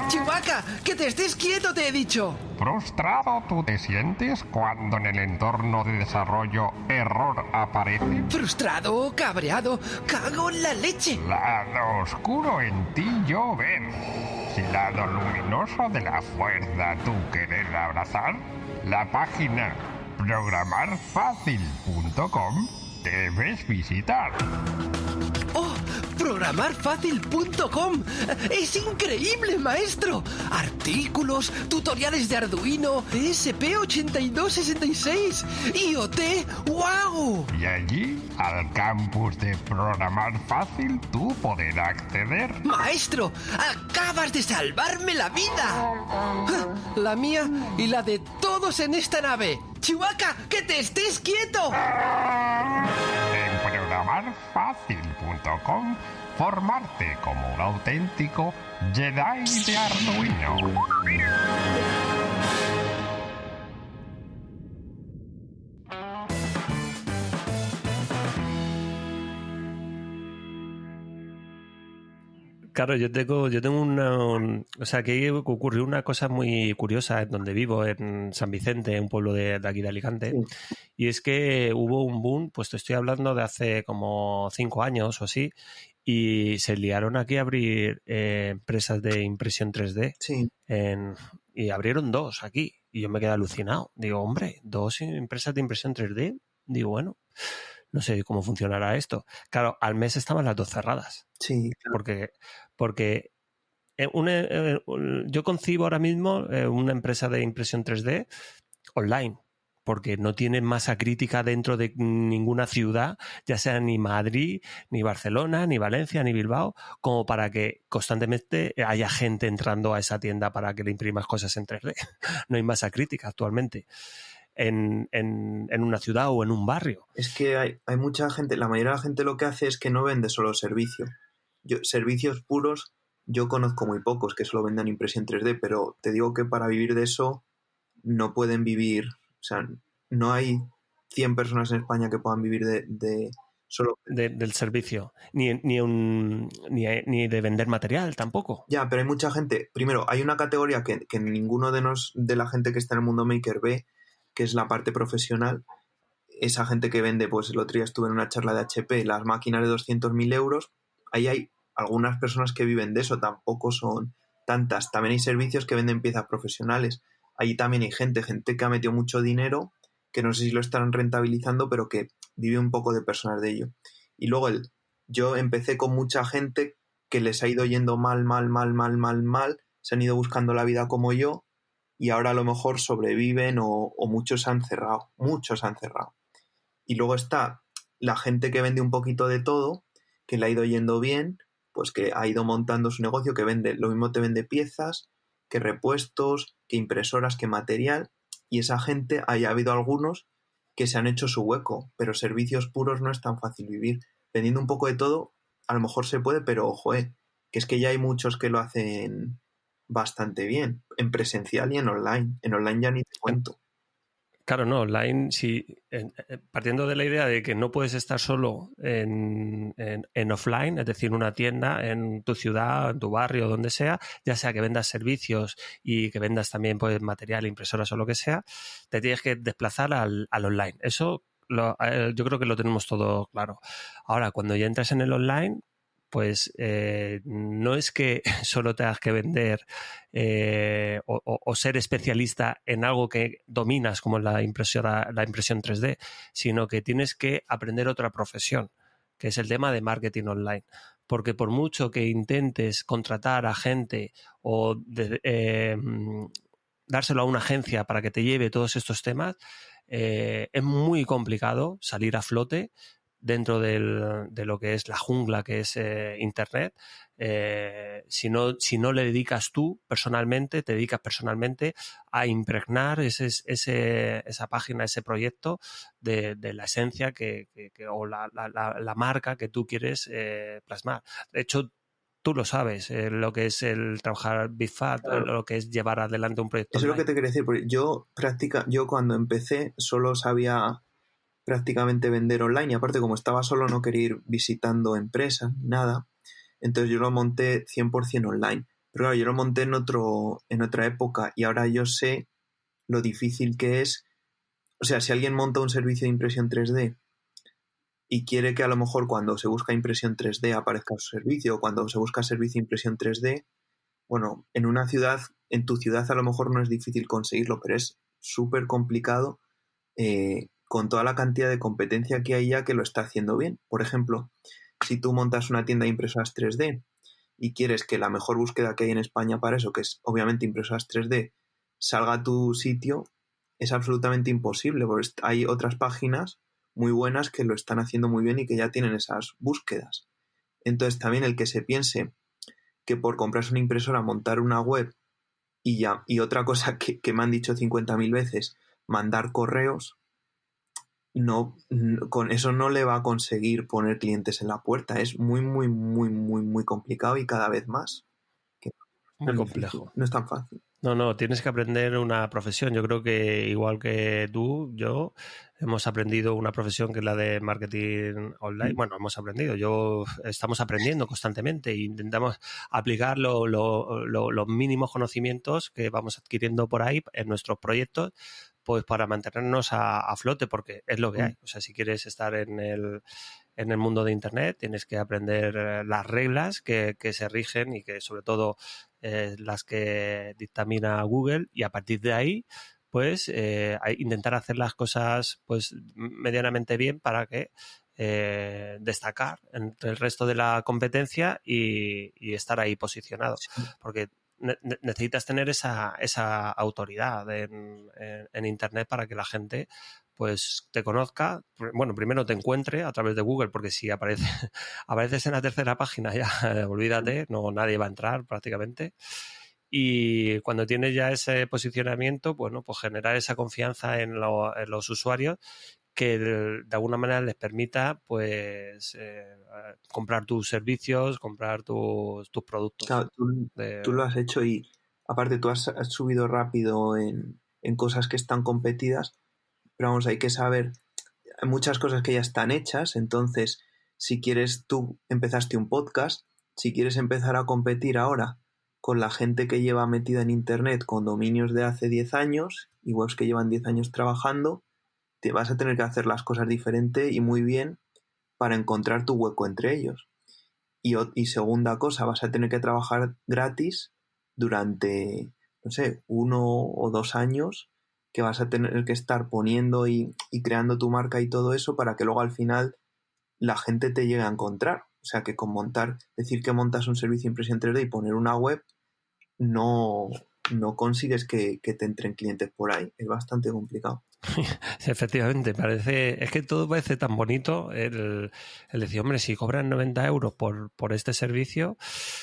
Chewbacca, que te estés quieto, te he dicho. ¿Frustrado tú te sientes cuando en el entorno de desarrollo error aparece? Frustrado, cabreado, cago en la leche. Lado oscuro en ti yo ver. Si lado luminoso de la fuerza tú querer abrazar, la página programarfacil.com debes visitar. ¡Oh! ¡Programarfacil.com! ¡Es increíble, maestro! Artículos, tutoriales de Arduino, ESP8266, IoT, ¡wow! Y allí, al campus de Programar Fácil, tú podrás acceder. ¡Maestro! ¡Acabas de salvarme la vida! La mía y la de todos en esta nave. ¡Chewbacca, que te estés quieto! En programarfacil.com, formarte como un auténtico Jedi de Arduino. Claro, yo tengo o sea, que ocurrió una cosa muy curiosa en donde vivo, en San Vicente, un pueblo de aquí de Alicante, sí. Y es que hubo un boom, pues te estoy hablando de hace como 5 años o así, y se liaron aquí a abrir empresas de impresión 3D. Sí. Y abrieron 2 aquí, y yo me quedé alucinado. Digo, hombre, 2 empresas de impresión 3D. Digo, bueno, no sé cómo funcionará esto. Claro, al mes estaban las 2 cerradas. Sí, claro. Porque yo concibo ahora mismo una empresa de impresión 3D online, porque no tiene masa crítica dentro de ninguna ciudad, ya sea ni Madrid, ni Barcelona, ni Valencia, ni Bilbao, como para que constantemente haya gente entrando a esa tienda para que le imprimas cosas en 3D. No hay masa crítica actualmente en una ciudad o en un barrio. Es que hay mucha gente, la mayoría de la gente lo que hace es que no vende solo servicio. Servicios puros, yo conozco muy pocos que solo vendan impresión 3D, pero te digo que para vivir de eso no pueden vivir, o sea, no hay 100 personas en España que puedan vivir de solo... del servicio, ni de vender material tampoco. Ya, pero hay mucha gente, primero, hay una categoría que ninguno de la gente que está en el mundo maker ve, que es la parte profesional. Esa gente que vende, pues el otro día estuve en una charla de HP, las máquinas de 200.000 euros, ahí hay algunas personas que viven de eso, tampoco son tantas. También hay servicios que venden piezas profesionales. Ahí también hay gente que ha metido mucho dinero, que no sé si lo estarán rentabilizando, pero que vive un poco de personas de ello. Y luego yo empecé con mucha gente que les ha ido yendo mal, se han ido buscando la vida como yo, y ahora a lo mejor sobreviven o muchos se han cerrado. Y luego está la gente que vende un poquito de todo, que le ha ido yendo bien, pues que ha ido montando su negocio, que vende, lo mismo te vende piezas, que repuestos, que impresoras, que material, y esa gente, ha habido algunos que se han hecho su hueco, pero servicios puros no es tan fácil vivir. Vendiendo un poco de todo, a lo mejor se puede, pero ojo, que es que ya hay muchos que lo hacen bastante bien, en presencial y en online. En online ya ni te cuento. Claro, no, online, si, partiendo de la idea de que no puedes estar solo en offline, es decir, en una tienda, en tu ciudad, en tu barrio, donde sea, ya sea que vendas servicios y que vendas también pues, material, impresoras o lo que sea, te tienes que desplazar al online. Eso yo creo que lo tenemos todo claro. Ahora, cuando ya entras en el online, pues no es que solo tengas que vender o ser especialista en algo que dominas como la impresión 3D, sino que tienes que aprender otra profesión, que es el tema de marketing online. Porque por mucho que intentes contratar a gente o dárselo a una agencia para que te lleve todos estos temas, es muy complicado salir a flote dentro de lo que es la jungla que es Internet. Si no le dedicas tú personalmente, te dedicas personalmente a impregnar esa página, ese proyecto de la esencia o la marca que tú quieres plasmar. De hecho, tú lo sabes, lo que es el trabajar BitFat, claro. Lo que es llevar adelante un proyecto. Eso online. Es lo que te quería decir, porque yo cuando empecé solo sabía prácticamente vender online y aparte como estaba solo no quería ir visitando empresas ni nada, entonces yo lo monté 100% online. Pero claro, yo lo monté en otra época y ahora yo sé lo difícil que es. O sea, si alguien monta un servicio de impresión 3D y quiere que a lo mejor cuando se busca impresión 3D aparezca su servicio, o cuando se busca servicio de impresión 3D, bueno, en tu ciudad a lo mejor no es difícil conseguirlo, pero es súper complicado con toda la cantidad de competencia que hay ya que lo está haciendo bien. Por ejemplo, si tú montas una tienda de impresoras 3D y quieres que la mejor búsqueda que hay en España para eso, que es obviamente impresoras 3D, salga a tu sitio, es absolutamente imposible, porque hay otras páginas muy buenas que lo están haciendo muy bien y que ya tienen esas búsquedas. Entonces también el que se piense que por comprarse una impresora, montar una web y otra cosa que me han dicho 50.000 veces, mandar correos, no, con eso no le va a conseguir poner clientes en la puerta. Es muy, muy, muy, muy, muy complicado y cada vez más. Muy complejo. Difícil, no es tan fácil. No, tienes que aprender una profesión. Yo creo que igual que tú, yo, hemos aprendido una profesión que es la de marketing online. Bueno, estamos aprendiendo constantemente e intentamos aplicar los mínimos conocimientos que vamos adquiriendo por ahí en nuestros proyectos, pues para mantenernos a flote, porque es lo que hay. O sea, si quieres estar en el mundo de Internet, tienes que aprender las reglas que se rigen y que sobre todo las que dictamina Google, y a partir de ahí pues intentar hacer las cosas pues medianamente bien para que destacar entre el resto de la competencia y estar ahí posicionado, porque necesitas tener esa autoridad en Internet para que la gente pues te conozca. Bueno, primero te encuentre a través de Google, porque si apareces en la tercera página ya olvídate, nadie va a entrar prácticamente. Y cuando tienes ya ese posicionamiento, bueno, pues generar esa confianza en los usuarios que de alguna manera les permita pues comprar tus servicios, comprar tus productos. Claro, tú lo has hecho y aparte tú has subido rápido en cosas que están competidas, pero vamos, hay que saber, hay muchas cosas que ya están hechas, entonces si quieres, tú empezaste un podcast, si quieres empezar a competir ahora con la gente que lleva metida en Internet con dominios de hace 10 años y webs que llevan 10 años trabajando, te vas a tener que hacer las cosas diferente y muy bien para encontrar tu hueco entre ellos. Y segunda cosa, vas a tener que trabajar gratis durante, no sé, 1 o 2 años, que vas a tener que estar poniendo y creando tu marca y todo eso para que luego al final la gente te llegue a encontrar. O sea que con decir que montas un servicio de impresión 3D y poner una web, no consigues que te entren clientes por ahí. Es bastante complicado. Efectivamente, es que todo parece tan bonito el decir, hombre, si cobran 90 euros por este servicio,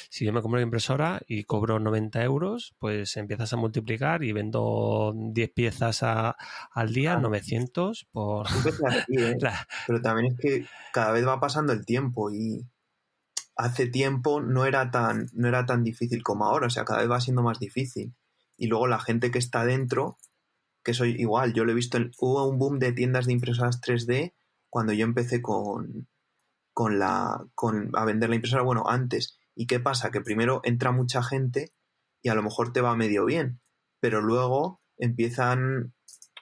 si yo me compro una impresora y cobro 90 euros, pues empiezas a multiplicar y vendo 10 piezas al día, 900 por... Pero también es que cada vez va pasando el tiempo y hace tiempo no era tan difícil como ahora, o sea, cada vez va siendo más difícil. Y luego la gente que está dentro que eso igual, yo lo he visto, hubo un boom de tiendas de impresoras 3D cuando yo empecé a vender la impresora, bueno, antes. ¿Y qué pasa? Que primero entra mucha gente y a lo mejor te va medio bien, pero luego empiezan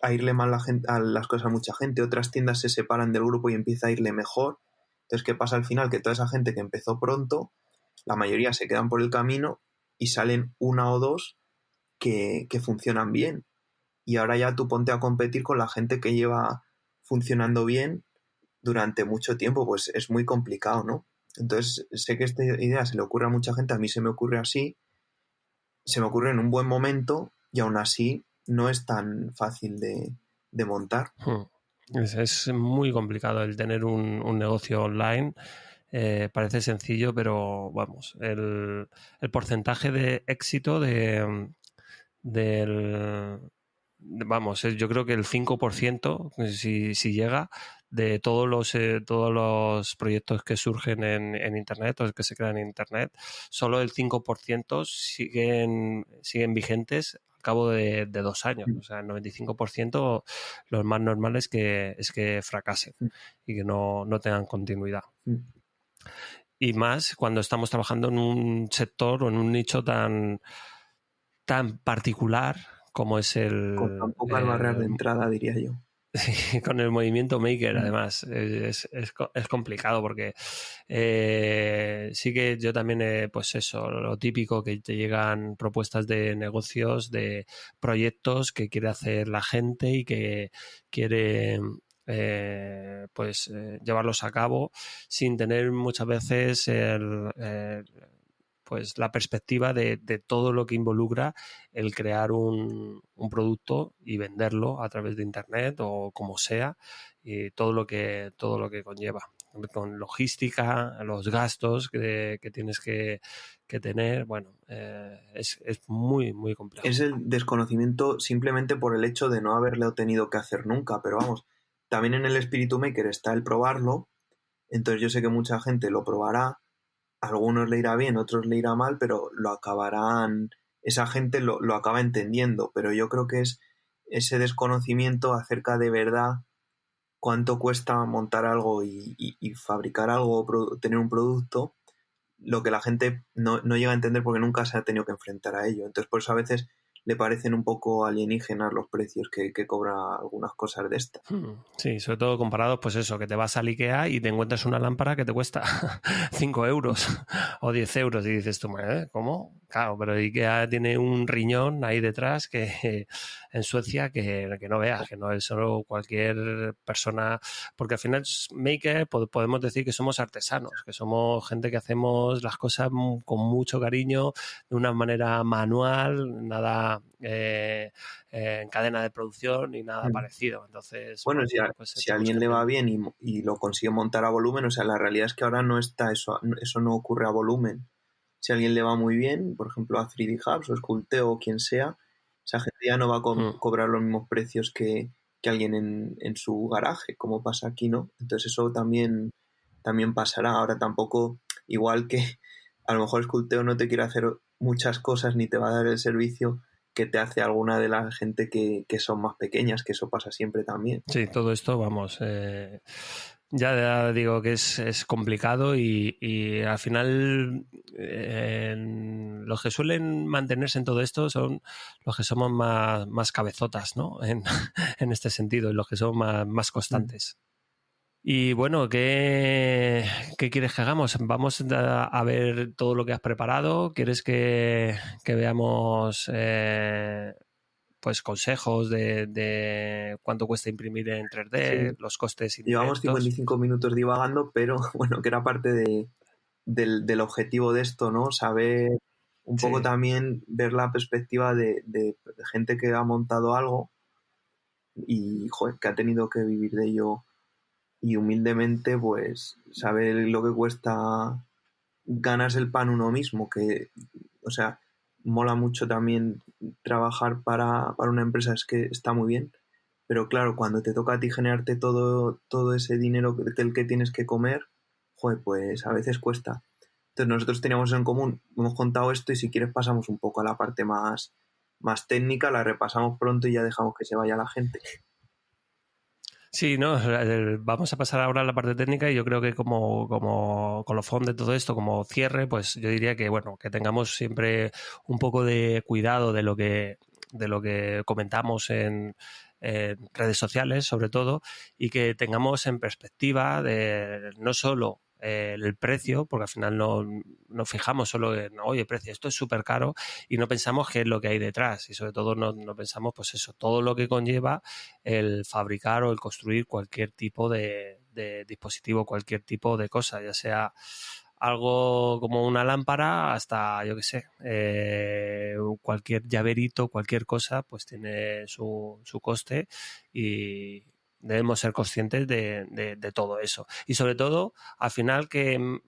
a irle mal a las cosas a mucha gente, otras tiendas se separan del grupo y empieza a irle mejor. Entonces, ¿qué pasa al final? Que toda esa gente que empezó pronto, la mayoría se quedan por el camino y salen una o dos que funcionan bien. Y ahora ya tú ponte a competir con la gente que lleva funcionando bien durante mucho tiempo, pues es muy complicado, ¿no? Entonces, sé que esta idea se le ocurre a mucha gente, a mí se me ocurre así, se me ocurre en un buen momento y aún así no es tan fácil de montar. Es muy complicado el tener un negocio online. Parece sencillo, pero vamos, el porcentaje de éxito vamos, yo creo que el 5%, si llega, de todos los proyectos que surgen en Internet o que se crean en Internet, solo el 5% siguen vigentes al cabo de 2 años. O sea, el 95% lo más normal es que fracasen y que no tengan continuidad. Y más cuando estamos trabajando en un sector o en un nicho tan particular como es con tan pocas barreras de entrada, diría yo. Sí, con el movimiento maker, además, es complicado porque sí que yo también, pues eso, lo típico, que te llegan propuestas de negocios, de proyectos que quiere hacer la gente y que quiere llevarlos a cabo sin tener muchas veces pues la perspectiva de todo lo que involucra el crear un producto y venderlo a través de internet o como sea, y todo lo que conlleva, con logística, los gastos que tienes que tener. Bueno, es muy, muy complejo. Es el desconocimiento simplemente por el hecho de no haberlo tenido que hacer nunca, pero vamos, también en el espíritu maker está el probarlo, entonces yo sé que mucha gente lo probará, a algunos le irá bien, otros le irá mal, pero lo acabarán, esa gente lo acaba entendiendo, pero yo creo que es ese desconocimiento acerca de verdad cuánto cuesta montar algo y fabricar algo, tener un producto, lo que la gente no llega a entender porque nunca se ha tenido que enfrentar a ello. Entonces, por eso a veces le parecen un poco alienígenas los precios que cobra algunas cosas de estas. Sí, sobre todo comparados, pues eso, que te vas al IKEA y te encuentras una lámpara que te cuesta 5 euros o 10 euros y dices tú, ¿cómo? Claro, pero IKEA tiene un riñón ahí detrás que en Suecia que no veas, que no es solo cualquier persona, porque al final maker podemos decir que somos artesanos, que somos gente que hacemos las cosas con mucho cariño, de una manera manual, nada en cadena de producción ni nada parecido. Entonces, bueno, si a alguien le va bien y lo consigue montar a volumen, o sea, la realidad es que ahora no está eso no ocurre a volumen. Si a alguien le va muy bien, por ejemplo a 3D Hubs o Sculpteo o quien sea, esa gente ya no va a cobrar los mismos precios que alguien en su garaje, como pasa aquí, ¿no? Entonces eso también pasará. Ahora tampoco, igual que a lo mejor Sculpteo no te quiere hacer muchas cosas ni te va a dar el servicio que te hace alguna de la gente que son más pequeñas, que eso pasa siempre también. Sí, todo esto, vamos, ya digo que es complicado y al final los que suelen mantenerse en todo esto son los que somos más cabezotas, ¿no? En este sentido, y los que son más constantes. Y bueno, ¿qué quieres que hagamos? Vamos a ver todo lo que has preparado. ¿Quieres que veamos pues consejos de cuánto cuesta imprimir en 3D, sí, los costes indirectos? Llevamos 55 minutos divagando, pero bueno, que era parte del objetivo de esto, ¿no? Saber un poco también ver la perspectiva de gente que ha montado algo y joder, que ha tenido que vivir de ello. Y humildemente, pues, saber lo que cuesta ganarse el pan uno mismo, que, o sea, mola mucho también trabajar para una empresa, es que está muy bien, pero claro, cuando te toca a ti generarte todo ese dinero del que tienes que comer, joder, pues a veces cuesta. Entonces nosotros teníamos en común, hemos contado esto y si quieres pasamos un poco a la parte más más técnica, la repasamos pronto y ya dejamos que se vaya la gente. Sí, no, vamos a pasar ahora a la parte técnica y yo creo que como colofón de todo esto, como cierre, pues yo diría que bueno, que tengamos siempre un poco de cuidado de lo que comentamos en redes sociales, sobre todo, y que tengamos en perspectiva de no solo el precio, porque al final no fijamos solo en, oye, precio, esto es súper caro, y no pensamos qué es lo que hay detrás, y sobre todo no pensamos, pues eso, todo lo que conlleva el fabricar o el construir cualquier tipo de dispositivo, cualquier tipo de cosa, ya sea algo como una lámpara hasta, yo qué sé, cualquier llaverito, cualquier cosa, pues tiene su coste y debemos ser conscientes de todo eso. Y sobre todo, al final, que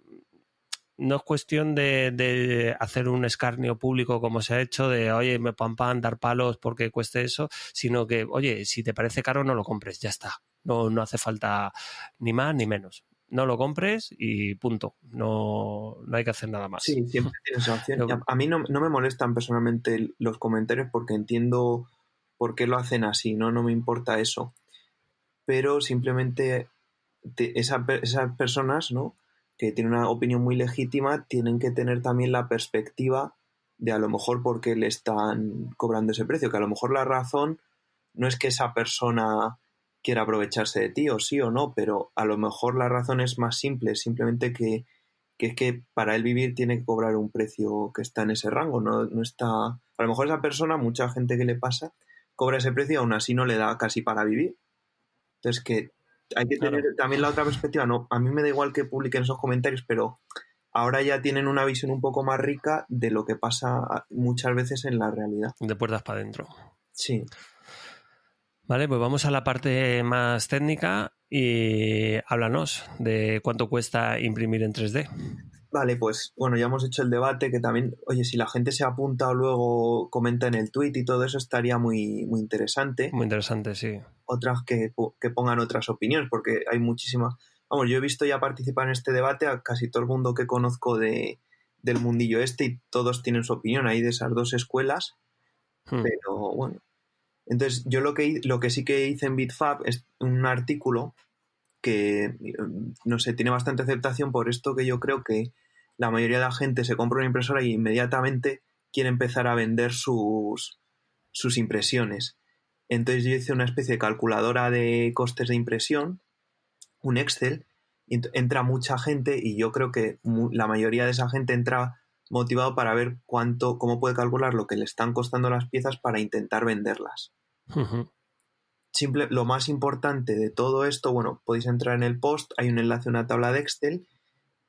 no es cuestión de hacer un escarnio público como se ha hecho, de oye, me pan, dar palos porque cueste eso, sino que, oye, si te parece caro, no lo compres, ya está. No hace falta ni más ni menos. No lo compres y punto. No hay que hacer nada más. Sí, siempre tienes esa opción. A mí no me molestan personalmente los comentarios porque entiendo por qué lo hacen así, no me importa eso. Pero simplemente esas personas, ¿no?, que tienen una opinión muy legítima, tienen que tener también la perspectiva de a lo mejor por qué le están cobrando ese precio, que a lo mejor la razón no es que esa persona quiera aprovecharse de ti, o sí o no, pero a lo mejor la razón es más simple, simplemente que es que para él vivir tiene que cobrar un precio que está en ese rango, no está... A lo mejor esa persona, mucha gente que le pasa, cobra ese precio y aún así no le da casi para vivir. Entonces que hay que tener también la otra perspectiva. No, a mí me da igual que publiquen esos comentarios, pero ahora ya tienen una visión un poco más rica de lo que pasa muchas veces en la realidad. De puertas para adentro. Sí. Vale, pues vamos a la parte más técnica y háblanos de cuánto cuesta imprimir en 3D. Vale, pues bueno, ya hemos hecho el debate, que también, oye, si la gente se apunta o luego comenta en el tweet y todo eso estaría muy, muy interesante. Muy interesante, sí. Otras que pongan otras opiniones, porque hay muchísimas... Vamos, yo he visto ya participar en este debate a casi todo el mundo que conozco del mundillo este y todos tienen su opinión ahí de esas dos escuelas, pero bueno. Entonces, yo lo que sí que hice en Bitfab es un artículo que, no sé, tiene bastante aceptación por esto, que yo creo que la mayoría de la gente se compra una impresora y inmediatamente quiere empezar a vender sus impresiones. Entonces yo hice una especie de calculadora de costes de impresión, un Excel, y entra mucha gente y yo creo que la mayoría de esa gente entra motivado para ver cómo puede calcular lo que le están costando las piezas para intentar venderlas. Uh-huh. Lo más importante de todo esto, bueno, podéis entrar en el post, hay un enlace a una tabla de Excel,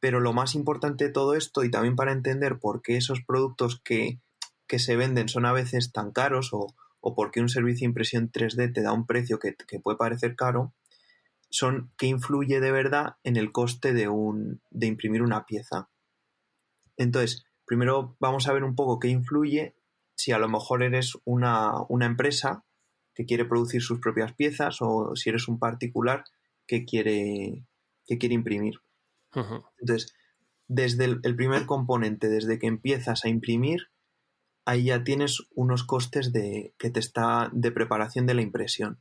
pero lo más importante de todo esto, y también para entender por qué esos productos que se venden son a veces tan caros o por qué un servicio de impresión 3D te da un precio que puede parecer caro, son qué influye de verdad en el coste de imprimir una pieza. Entonces, primero vamos a ver un poco qué influye si a lo mejor eres una empresa que quiere producir sus propias piezas o si eres un particular que quiere imprimir. Uh-huh. Entonces, desde el primer componente, desde que empiezas a imprimir, ahí ya tienes unos costes de preparación de la impresión.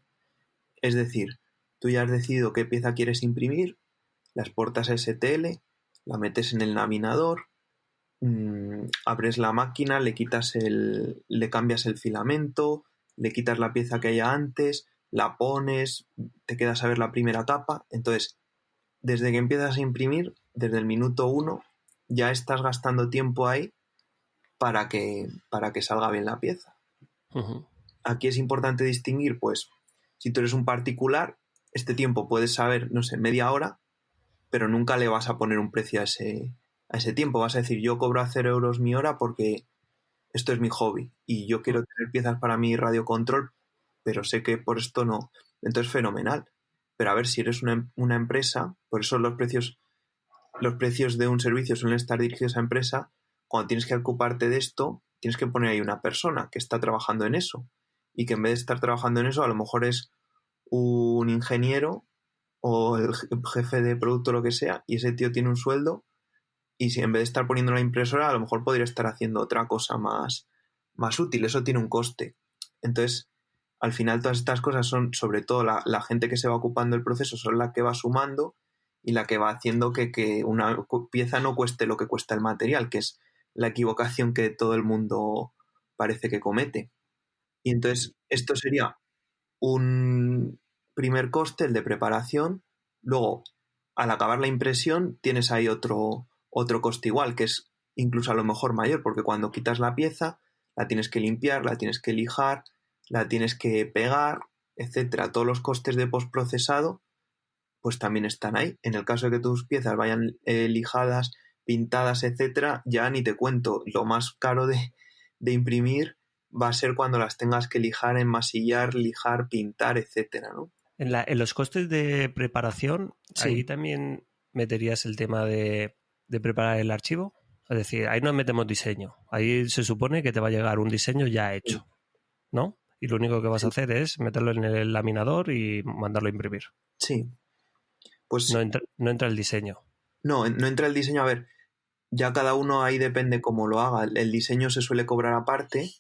Es decir, tú ya has decidido qué pieza quieres imprimir, la exportas a STL, la metes en el laminador, abres la máquina, le cambias el filamento, le quitas la pieza que haya antes, la pones, te quedas a ver la primera capa. Entonces, desde que empiezas a imprimir, desde el minuto 1, ya estás gastando tiempo ahí para que salga bien la pieza. Uh-huh. Aquí es importante distinguir, pues, si tú eres un particular, este tiempo puedes saber, no sé, media hora, pero nunca le vas a poner un precio a ese tiempo. Vas a decir, yo cobro a 0 euros mi hora porque esto es mi hobby y yo quiero tener piezas para mi radiocontrol, pero sé que por esto no. Entonces, fenomenal. Pero a ver, si eres una empresa, por eso los precios de un servicio suelen estar dirigidos a empresa. Cuando tienes que ocuparte de esto, tienes que poner ahí una persona que está trabajando en eso y que en vez de estar trabajando en eso, a lo mejor es un ingeniero o el jefe de producto o lo que sea, y ese tío tiene un sueldo y si en vez de estar poniendo la impresora, a lo mejor podría estar haciendo otra cosa más más útil, eso tiene un coste. Entonces, al final todas estas cosas son, sobre todo la gente que se va ocupando del proceso, son la que va sumando y la que va haciendo que una pieza no cueste lo que cuesta el material, que es la equivocación que todo el mundo parece que comete. Y entonces esto sería un primer coste, el de preparación. Luego, al acabar la impresión, tienes ahí otro coste igual, que es incluso a lo mejor mayor, porque cuando quitas la pieza, la tienes que limpiar, la tienes que lijar, la tienes que pegar, etcétera. Todos los costes de postprocesado pues también están ahí. En el caso de que tus piezas vayan lijadas, pintadas, etcétera, ya ni te cuento. Lo más caro de imprimir va a ser cuando las tengas que lijar, enmasillar, lijar, pintar, etcétera, ¿no? En los costes de preparación, sí. Ahí también meterías el tema de preparar el archivo. Es decir, ahí no metemos diseño. Ahí se supone que te va a llegar un diseño ya hecho, sí. ¿No? Y lo único que vas a hacer es meterlo en el laminador y mandarlo a imprimir. Sí. Pues no entra el diseño. No entra el diseño. A ver, ya cada uno ahí depende cómo lo haga. El diseño se suele cobrar aparte.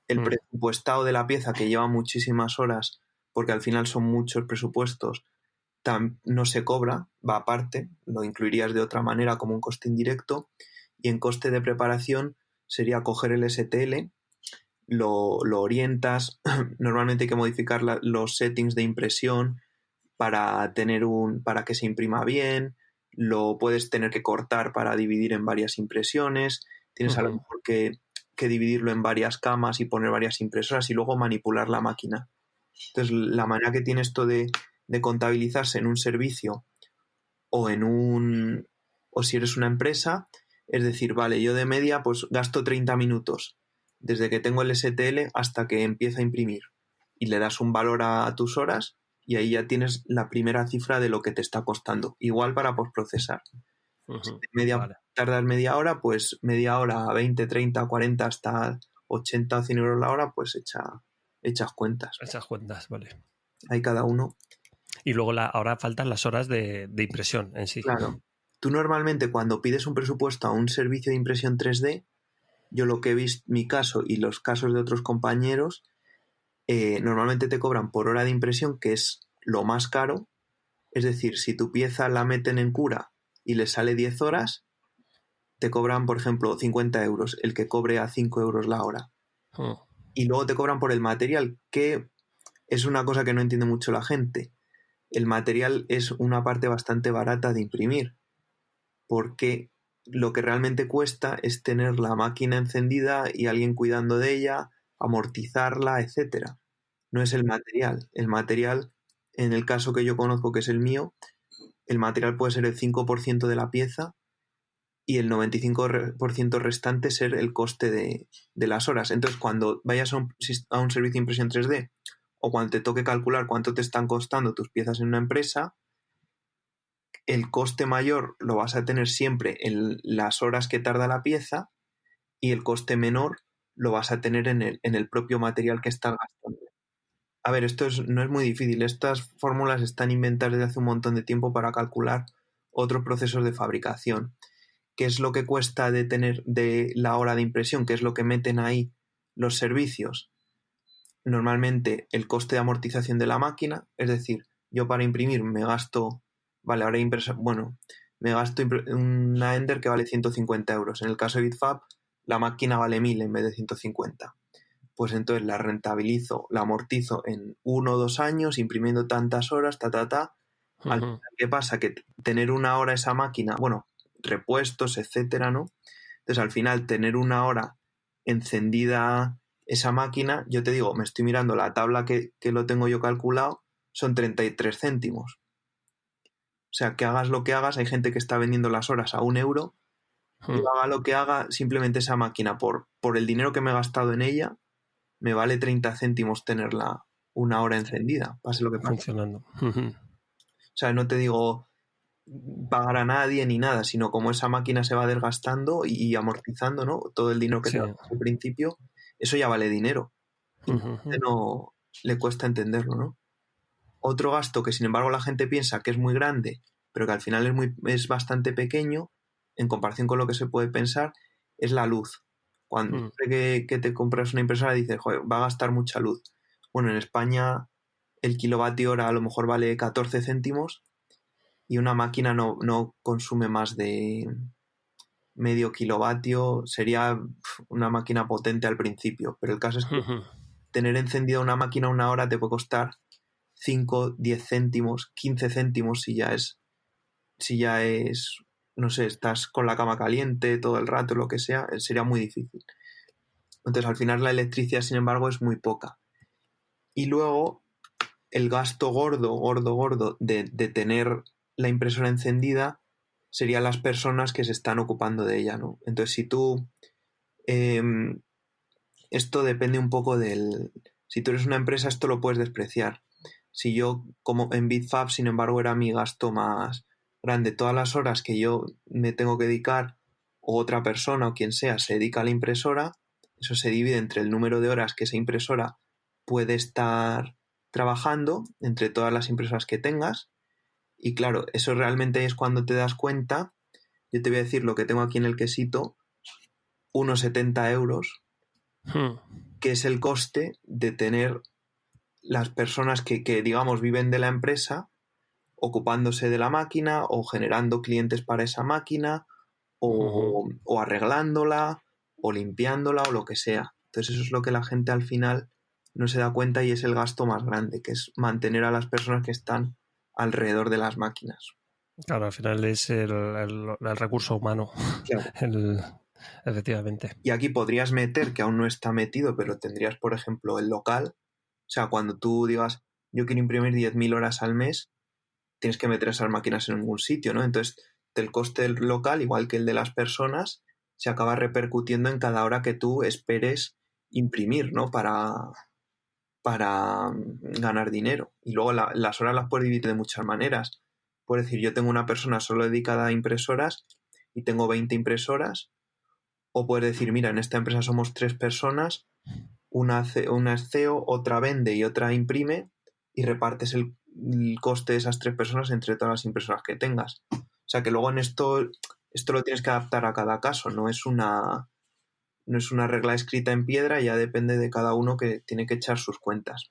El presupuestado de la pieza, que lleva muchísimas horas, porque al final son muchos presupuestos, no se cobra, va aparte, lo incluirías de otra manera como un coste indirecto. Y en coste de preparación sería coger el STL, lo orientas, normalmente hay que modificar los settings de impresión para que se imprima bien, lo puedes tener que cortar para dividir en varias impresiones, tienes a lo mejor que dividirlo en varias camas y poner varias impresoras y luego manipular la máquina. Entonces, la manera que tiene esto de contabilizarse en un servicio o si eres una empresa, es decir, vale, yo de media pues gasto 30 minutos desde que tengo el STL hasta que empiezo a imprimir y le das un valor a tus horas y ahí ya tienes la primera cifra de lo que te está costando. Igual para postprocesar. Si tardas media hora, pues media hora, 20, 30, 40, hasta 80 o 100 euros la hora, pues echas cuentas. Echas cuentas, vale. Hay cada uno. Y luego ahora faltan las horas de impresión en sí. Claro. Tú normalmente cuando pides un presupuesto a un servicio de impresión 3D, yo lo que he visto, mi caso y los casos de otros compañeros, normalmente te cobran por hora de impresión, que es lo más caro. Es decir, si tu pieza la meten en cura y le sale 10 horas, te cobran, por ejemplo, 50 euros, el que cobre a 5 euros la hora. Y luego te cobran por el material, que es una cosa que no entiende mucho la gente. El material es una parte bastante barata de imprimir, porque lo que realmente cuesta es tener la máquina encendida y alguien cuidando de ella, amortizarla, etcétera. No es el material. El material, en el caso que yo conozco, que es el mío, el material puede ser el 5% de la pieza y el 95% restante ser el coste de las horas. Entonces, cuando vayas a un servicio de impresión 3D o cuando te toque calcular cuánto te están costando tus piezas en una empresa, el coste mayor lo vas a tener siempre en las horas que tarda la pieza y el coste menor lo vas a tener en el propio material que estás gastando. A ver, no es muy difícil. Estas fórmulas están inventadas desde hace un montón de tiempo para calcular otros procesos de fabricación. ¿Qué es lo que cuesta de la hora de impresión? ¿Qué es lo que meten ahí los servicios? Normalmente el coste de amortización de la máquina, es decir, yo para imprimir me gasto, vale, ahora me gasto una Ender que vale 150 euros. En el caso de Bitfab, la máquina vale 1000 en vez de 150. Pues entonces la rentabilizo, la amortizo en 1 o 2 años, imprimiendo tantas horas, Al final, ¿qué pasa? Que tener una hora esa máquina, repuestos, etcétera, ¿no? Entonces, al final, tener una hora encendida esa máquina, yo te digo, me estoy mirando la tabla que lo tengo yo calculado, son 33 céntimos. O sea, que hagas lo que hagas, hay gente que está vendiendo las horas a 1 euro, y haga lo que haga, simplemente esa máquina, por el dinero que me he gastado en ella, me vale 30 céntimos tenerla una hora encendida, pase lo que pase. Funcionando. O sea, no te digo pagar a nadie ni nada, sino como esa máquina se va desgastando y amortizando, ¿no? Todo el dinero que te da al principio, eso ya vale dinero. No le cuesta entenderlo, ¿no? Otro gasto que, sin embargo, la gente piensa que es muy grande, pero que al final es bastante pequeño en comparación con lo que se puede pensar, es la luz. Cuando que te compras una impresora dices, joder, va a gastar mucha luz. Bueno, en España el kilovatio hora a lo mejor vale 14 céntimos y una máquina no consume más de medio kilovatio. Sería una máquina potente al principio, pero el caso es que tener encendida una máquina una hora te puede costar 5, 10 céntimos, 15 céntimos si ya es, no sé, estás con la cama caliente todo el rato, lo que sea, sería muy difícil. Entonces, al final la electricidad, sin embargo, es muy poca. Y luego, el gasto gordo de tener la impresora encendida serían las personas que se están ocupando de ella, ¿no? Entonces, si tú... esto depende un poco del... Si tú eres una empresa, esto lo puedes despreciar. Si yo, como en Bitfab, sin embargo, era mi gasto más grande, todas las horas que yo me tengo que dedicar, o otra persona o quien sea se dedica a la impresora, eso se divide entre el número de horas que esa impresora puede estar trabajando, entre todas las impresoras que tengas, y claro, eso realmente es cuando te das cuenta. Yo te voy a decir lo que tengo aquí en el quesito, unos 70 euros, que es el coste de tener las personas que digamos viven de la empresa ocupándose de la máquina o generando clientes para esa máquina o arreglándola o limpiándola o lo que sea. Entonces eso es lo que la gente al final no se da cuenta y es el gasto más grande, que es mantener a las personas que están alrededor de las máquinas. Claro, al final es el recurso humano. Claro. Efectivamente. Y aquí podrías meter, que aún no está metido, pero tendrías, por ejemplo, el local. O sea, cuando tú digas, yo quiero imprimir 10.000 horas al mes, tienes que meter esas máquinas en algún sitio, ¿no? Entonces, el coste del local, igual que el de las personas, se acaba repercutiendo en cada hora que tú esperes imprimir, ¿no? Para ganar dinero. Y luego las horas las puedes dividir de muchas maneras. Puedes decir, yo tengo una persona solo dedicada a impresoras y tengo 20 impresoras. O puedes decir, mira, en esta empresa somos 3 personas, una es CEO, otra vende y otra imprime, y repartes el coste de esas 3 personas entre todas las impresoras que tengas. O sea que luego en esto lo tienes que adaptar a cada caso, no es una regla escrita en piedra, ya depende de cada uno que tiene que echar sus cuentas.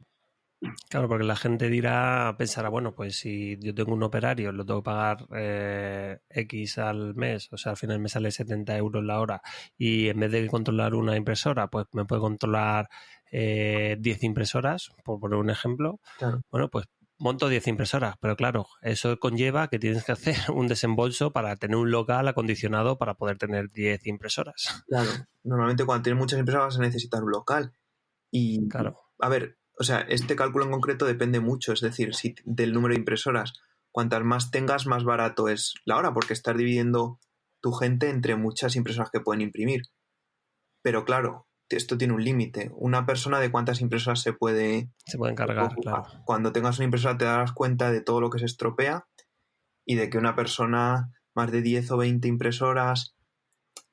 Claro, porque la gente pensará, bueno, pues si yo tengo un operario, lo tengo que pagar X al mes, o sea, al final me sale 70 euros la hora, y en vez de controlar una impresora, pues me puede controlar 10 impresoras, por poner un ejemplo. Claro. Bueno, pues monto 10 impresoras, pero claro, eso conlleva que tienes que hacer un desembolso para tener un local acondicionado para poder tener 10 impresoras. Claro, normalmente cuando tienes muchas impresoras vas a necesitar un local. Y, claro, a ver, o sea, este cálculo en concreto depende mucho, es decir, del número de impresoras. Cuantas más tengas, más barato es la hora, porque estás dividiendo tu gente entre muchas impresoras que pueden imprimir. Pero claro, esto tiene un límite. Una persona, ¿de cuántas impresoras se puede encargar? Claro. Cuando tengas una impresora te darás cuenta de todo lo que se estropea y de que una persona, más de 10 o 20 impresoras,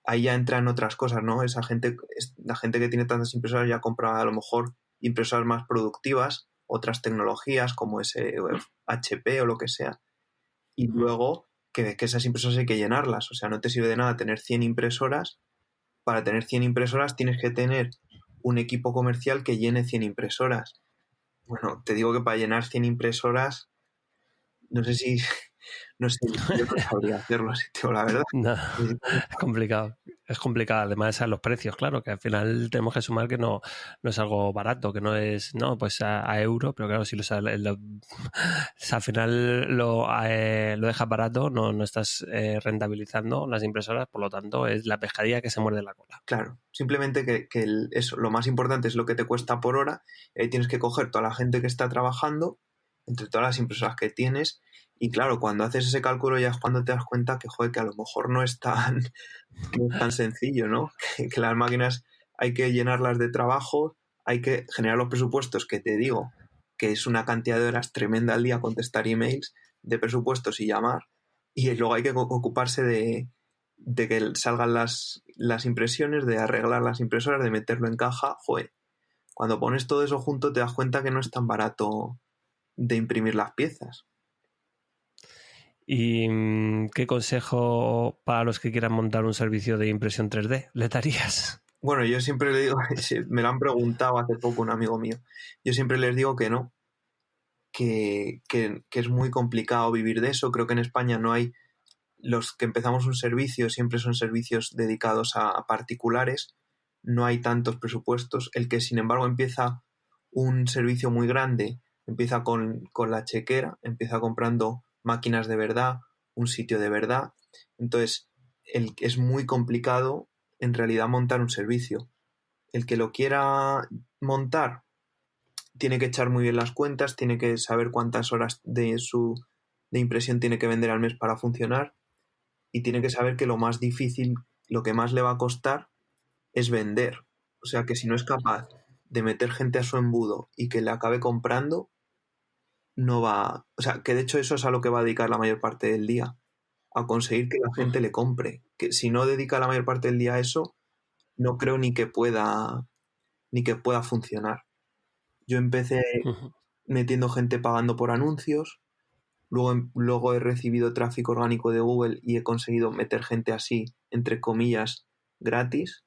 ahí ya entran otras cosas, ¿no? La gente que tiene tantas impresoras ya compra a lo mejor impresoras más productivas, otras tecnologías como HP o lo que sea. Y luego que esas impresoras hay que llenarlas. O sea, no te sirve de nada tener 100 impresoras. Para tener 100 impresoras tienes que tener un equipo comercial que llene 100 impresoras. Bueno, te digo que para llenar 100 impresoras, no sé, yo no sabría hacerlo así, tío, la verdad. No, es complicado. Es complicado, además a los precios, claro, que al final tenemos que sumar que no es algo barato, que no es, pues a euro, pero claro, si al final lo dejas barato, no estás rentabilizando las impresoras, por lo tanto es la pescadilla que se muerde la cola. Claro, simplemente que eso, lo más importante es lo que te cuesta por hora, y ahí tienes que coger toda la gente que está trabajando, entre todas las impresoras que tienes, y claro, cuando haces ese cálculo ya es cuando te das cuenta que, joder, que a lo mejor no es tan sencillo, ¿no? Que las máquinas hay que llenarlas de trabajo, hay que generar los presupuestos, que te digo, que es una cantidad de horas tremenda al día contestar emails de presupuestos y llamar, y luego hay que ocuparse de que salgan las impresiones, de arreglar las impresoras, de meterlo en caja. Joder, cuando pones todo eso junto te das cuenta que no es tan barato de imprimir las piezas. ¿Y qué consejo para los que quieran montar un servicio de impresión 3D le darías? Bueno, yo siempre le digo, me lo han preguntado hace poco un amigo mío, yo siempre les digo que no, que es muy complicado vivir de eso. Creo que en España no hay, los que empezamos un servicio siempre son servicios dedicados a particulares, no hay tantos presupuestos. El que sin embargo empieza un servicio muy grande, empieza con la chequera, empieza comprando máquinas de verdad, un sitio de verdad, entonces es muy complicado en realidad montar un servicio. El que lo quiera montar tiene que echar muy bien las cuentas, tiene que saber cuántas horas de impresión tiene que vender al mes para funcionar, y tiene que saber que lo más difícil, lo que más le va a costar es vender. O sea que si no es capaz de meter gente a su embudo y que le acabe comprando, no va... O sea, que de hecho eso es a lo que va a dedicar la mayor parte del día, a conseguir que la gente le compre. Que si no dedica la mayor parte del día a eso, no creo ni que pueda funcionar. Yo empecé metiendo gente pagando por anuncios, luego he recibido tráfico orgánico de Google y he conseguido meter gente así, entre comillas, gratis,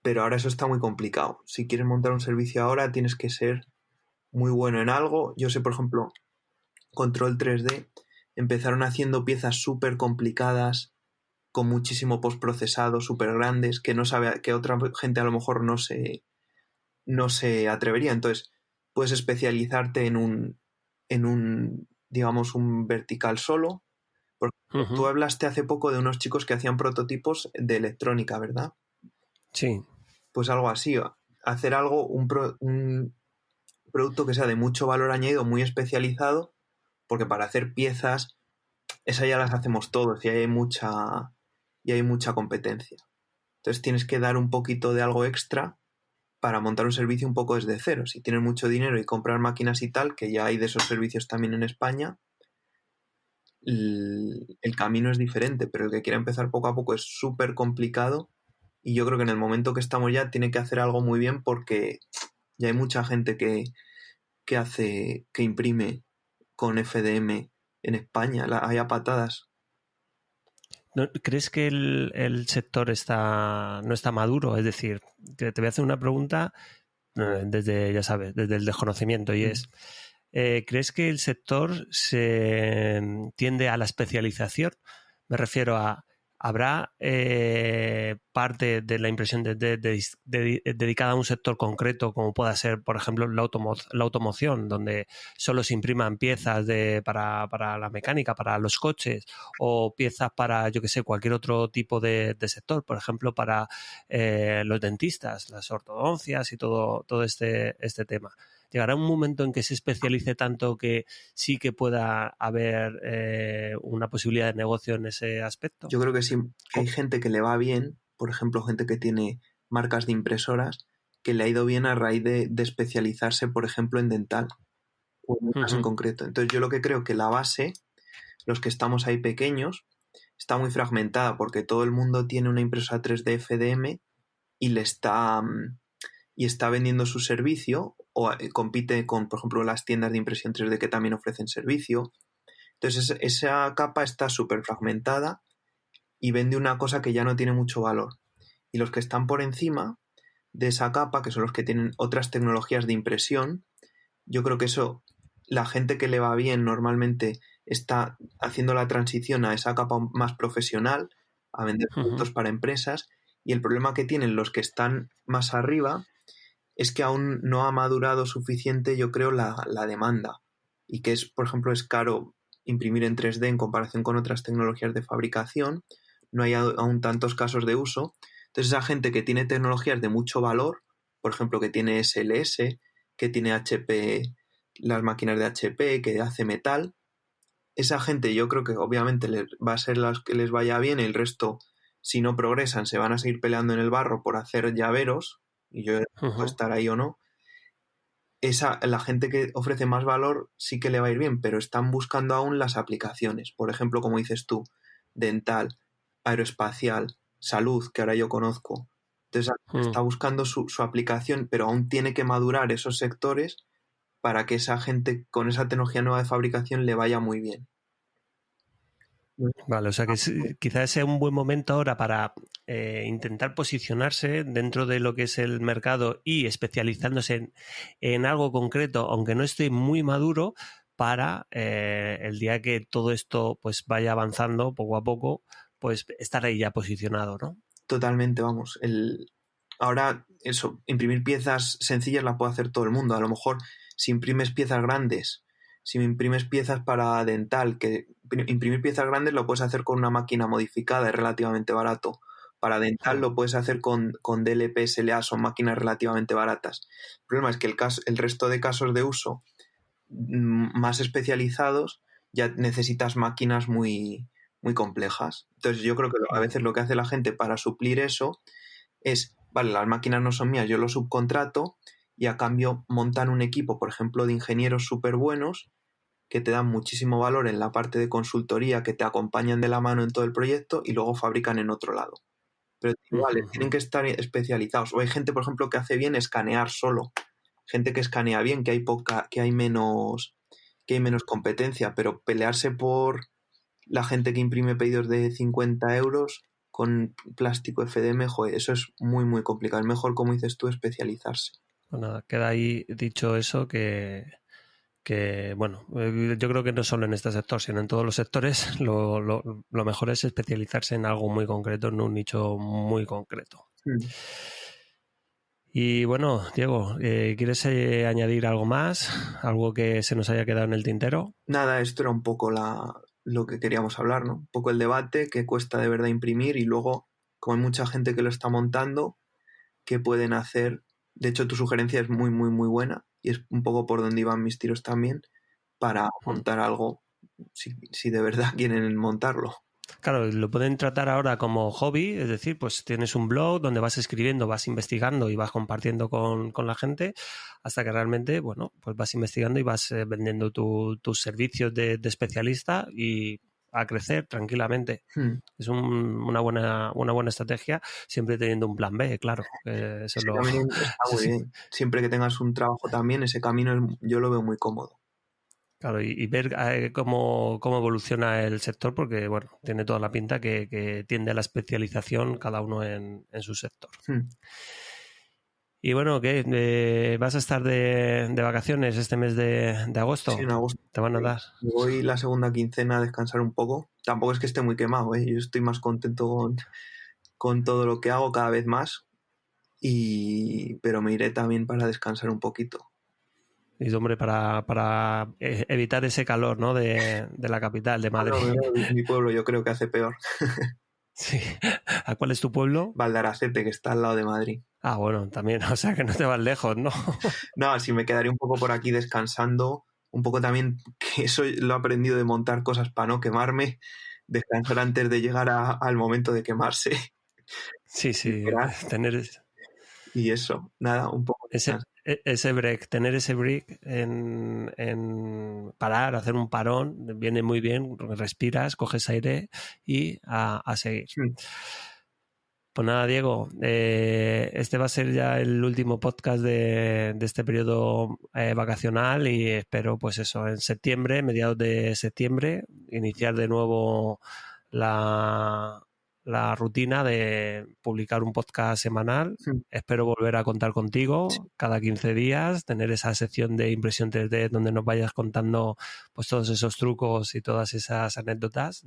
pero ahora eso está muy complicado. Si quieres montar un servicio ahora tienes que ser muy bueno en algo. Yo sé, por ejemplo, Control 3D empezaron haciendo piezas súper complicadas, con muchísimo postprocesado, súper grandes, que no sabe, que otra gente a lo mejor no se atrevería. Entonces, puedes especializarte en un digamos, un vertical solo. Porque tú hablaste hace poco de unos chicos que hacían prototipos de electrónica, ¿verdad? Sí. Pues algo así, hacer algo, un producto que sea de mucho valor añadido, muy especializado, porque para hacer piezas, esas ya las hacemos todos y hay mucha competencia. Entonces tienes que dar un poquito de algo extra para montar un servicio un poco desde cero. Si tienes mucho dinero y comprar máquinas y tal, que ya hay de esos servicios también en España, el camino es diferente, pero el que quiera empezar poco a poco es súper complicado, y yo creo que en el momento que estamos ya tiene que hacer algo muy bien, porque ya hay mucha gente que imprime con FDM en España, hay a patadas. ¿Crees que el sector no está maduro? Es decir, te voy a hacer una pregunta desde, ya sabes, desde el desconocimiento, y es, ¿crees que el sector se tiende a la especialización? Me refiero a, ¿habrá parte de la impresión dedicada a un sector concreto, como pueda ser, por ejemplo, la automoción, donde solo se impriman piezas para la mecánica, para los coches, o piezas para, yo que sé, cualquier otro tipo de sector, por ejemplo, para los dentistas, las ortodoncias y todo este tema? ¿Llegará un momento en que se especialice tanto que sí que pueda haber una posibilidad de negocio en ese aspecto? Yo creo que sí, que hay gente que le va bien, por ejemplo, gente que tiene marcas de impresoras, que le ha ido bien a raíz de especializarse, por ejemplo, en dental, o en un caso en concreto. Entonces yo lo que creo que la base, los que estamos ahí pequeños, está muy fragmentada, porque todo el mundo tiene una impresora 3D FDM y está vendiendo su servicio, o compite con, por ejemplo, las tiendas de impresión 3D que también ofrecen servicio. Entonces esa capa está súper fragmentada y vende una cosa que ya no tiene mucho valor. Y los que están por encima de esa capa, que son los que tienen otras tecnologías de impresión, yo creo que eso, la gente que le va bien normalmente está haciendo la transición a esa capa más profesional, a vender productos para empresas, y el problema que tienen los que están más arriba es que aún no ha madurado suficiente, yo creo, la demanda, y que es, por ejemplo, es caro imprimir en 3D en comparación con otras tecnologías de fabricación, no hay aún tantos casos de uso. Entonces esa gente que tiene tecnologías de mucho valor, por ejemplo, que tiene SLS, que tiene HP, las máquinas de HP, que hace metal, esa gente yo creo que obviamente va a ser las que les vaya bien, el resto, si no progresan, se van a seguir peleando en el barro por hacer llaveros, y yo puedo estar ahí o no. La gente que ofrece más valor sí que le va a ir bien, pero están buscando aún las aplicaciones. Por ejemplo, como dices tú, dental, aeroespacial, salud, que ahora yo conozco. Entonces está buscando su aplicación, pero aún tiene que madurar esos sectores para que esa gente con esa tecnología nueva de fabricación le vaya muy bien. Vale, o sea que quizás sea un buen momento ahora para intentar posicionarse dentro de lo que es el mercado y especializándose en algo concreto, aunque no esté muy maduro, para el día que todo esto pues vaya avanzando poco a poco, pues estar ahí ya posicionado, ¿no? Totalmente, vamos. Ahora, eso, imprimir piezas sencillas las puede hacer todo el mundo. A lo mejor, si imprimes piezas grandes, si imprimes piezas para dental, que imprimir piezas grandes lo puedes hacer con una máquina modificada, es relativamente barato. Para dental lo puedes hacer con DLP, SLA, son máquinas relativamente baratas. El problema es que el resto de casos de uso más especializados ya necesitas máquinas muy, muy complejas. Entonces yo creo que a veces lo que hace la gente para suplir eso es, vale, las máquinas no son mías, yo lo subcontrato y a cambio montan un equipo, por ejemplo, de ingenieros súper buenos que te dan muchísimo valor en la parte de consultoría, que te acompañan de la mano en todo el proyecto y luego fabrican en otro lado. Pero igual, tienen que estar especializados. O hay gente, por ejemplo, que hace bien escanear solo. Gente que escanea bien, que hay menos competencia, pero pelearse por la gente que imprime pedidos de 50 euros con plástico FDM, joder, eso es muy, muy complicado. Es mejor, como dices tú, especializarse. Bueno, queda ahí dicho eso que bueno, yo creo que no solo en este sector, sino en todos los sectores, lo mejor es especializarse en algo muy concreto, en un nicho muy concreto. Y bueno, Diego, ¿quieres añadir algo más? ¿Algo que se nos haya quedado en el tintero? Nada, esto era un poco lo que queríamos hablar, ¿no? Un poco el debate, qué cuesta de verdad imprimir y luego, como hay mucha gente que lo está montando, qué pueden hacer. De hecho, tu sugerencia es muy, muy, muy buena y es un poco por donde iban mis tiros también para montar algo si de verdad quieren montarlo. Claro, lo pueden tratar ahora como hobby, es decir, pues tienes un blog donde vas escribiendo, vas investigando y vas compartiendo con la gente hasta que realmente, bueno, pues vas investigando y vas vendiendo tus servicios de especialista y a crecer tranquilamente. Es una buena estrategia, siempre teniendo un plan B, claro. Eso también está muy bien. Siempre que tengas un trabajo también, ese camino yo lo veo muy cómodo. Claro, y ver cómo evoluciona el sector, porque bueno, tiene toda la pinta que tiende a la especialización cada uno en su sector. Y bueno, ¿qué? ¿Vas a estar de vacaciones este mes de agosto? Sí, en agosto. ¿Te van a dar? Voy la segunda quincena a descansar un poco. Tampoco es que esté muy quemado, ¿eh? Yo estoy más contento con todo lo que hago cada vez más. Pero me iré también para descansar un poquito. Y hombre, para evitar ese calor, ¿no? De la capital, de Madrid. No, mi pueblo yo creo que hace peor. Sí. ¿A cuál es tu pueblo? Valdaracete, que está al lado de Madrid. Ah, bueno, también, o sea que no te vas lejos, ¿no? No, sí me quedaré un poco por aquí descansando, un poco también, que eso lo he aprendido de montar cosas para no quemarme, descansar antes de llegar al momento de quemarse. Sí, tener... Y eso, nada, un poco. Ese break, tener ese break en parar, hacer un parón, viene muy bien, respiras, coges aire y a seguir. Pues nada, Diego, este va a ser ya el último podcast de este periodo vacacional y espero, pues eso, en septiembre, mediados de septiembre, iniciar de nuevo la rutina de publicar un podcast semanal. Espero volver a contar contigo cada 15 días, tener esa sección de impresión 3D donde nos vayas contando pues todos esos trucos y todas esas anécdotas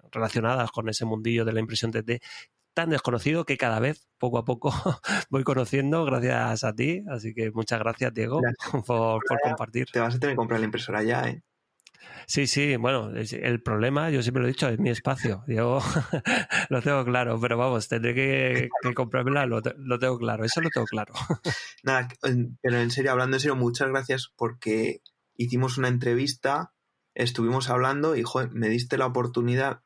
relacionadas con ese mundillo de la impresión 3D tan desconocido que cada vez, poco a poco, voy conociendo gracias a ti. Así que muchas gracias, Diego, por compartir. Te vas a tener que comprar la impresora ya, ¿eh? Sí, bueno, el problema, yo siempre lo he dicho, es mi espacio. Yo lo tengo claro, pero vamos, tendré que comprármela, lo tengo claro, eso lo tengo claro. Nada, pero en serio, hablando en serio, muchas gracias porque hicimos una entrevista, estuvimos hablando y, joder, me diste la oportunidad,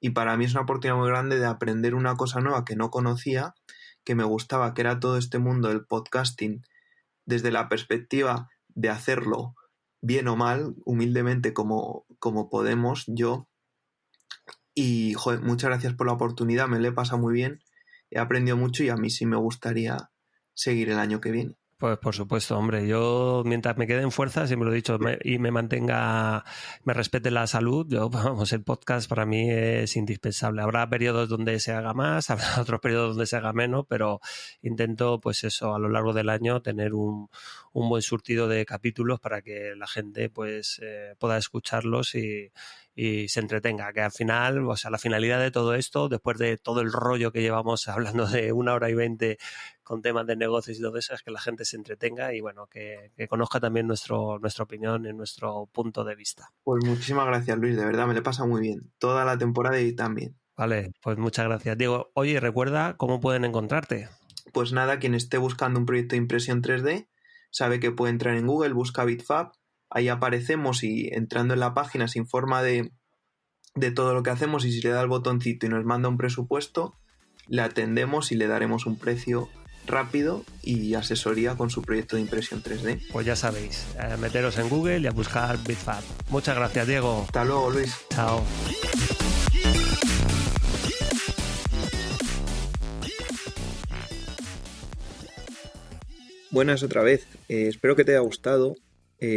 y para mí es una oportunidad muy grande de aprender una cosa nueva que no conocía, que me gustaba, que era todo este mundo del podcasting desde la perspectiva de hacerlo bien o mal, humildemente como podemos, yo. Y, joder, muchas gracias por la oportunidad, me lo he pasado muy bien, he aprendido mucho y a mí sí me gustaría seguir el año que viene. Pues por supuesto, hombre, yo mientras me quede en fuerza, siempre lo he dicho, y me mantenga, me respete la salud, vamos, el podcast para mí es indispensable. Habrá periodos donde se haga más, habrá otros periodos donde se haga menos, pero intento, pues eso, a lo largo del año tener un buen surtido de capítulos para que la gente pues pueda escucharlos y se entretenga, que al final, o sea, la finalidad de todo esto, después de todo el rollo que llevamos hablando de 1 hora y 20 con temas de negocios y todo eso, es que la gente se entretenga y bueno, que conozca también nuestra opinión y nuestro punto de vista. Pues muchísimas gracias, Luis, de verdad me lo he pasado muy bien, toda la temporada y también. Vale, pues muchas gracias. Diego, oye, recuerda cómo pueden encontrarte. Pues nada, quien esté buscando un proyecto de impresión 3D sabe que puede entrar en Google, busca Bitfab, ahí aparecemos y entrando en la página se informa de todo lo que hacemos y si le da el botoncito y nos manda un presupuesto, le atendemos y le daremos un precio rápido y asesoría con su proyecto de impresión 3D. Pues ya sabéis, meteros en Google y a buscar Bitfab. Muchas gracias, Diego. Hasta luego, Luis. Chao. Buenas otra vez, espero que te haya gustado.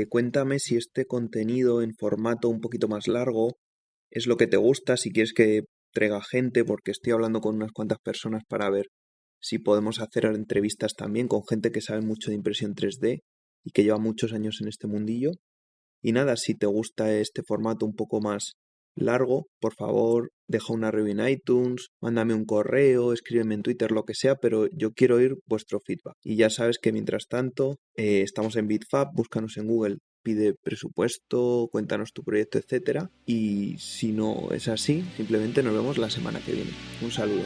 Cuéntame si este contenido en formato un poquito más largo es lo que te gusta, si quieres que traiga gente, porque estoy hablando con unas cuantas personas para ver si podemos hacer entrevistas también con gente que sabe mucho de impresión 3D y que lleva muchos años en este mundillo. Y nada, si te gusta este formato un poco más largo, por favor, deja una review en iTunes, mándame un correo, escríbeme en Twitter, lo que sea, pero yo quiero oír vuestro feedback. Y ya sabes que mientras tanto, estamos en Bitfab, búscanos en Google, pide presupuesto, cuéntanos tu proyecto, etcétera. Y si no es así, simplemente nos vemos la semana que viene. Un saludo.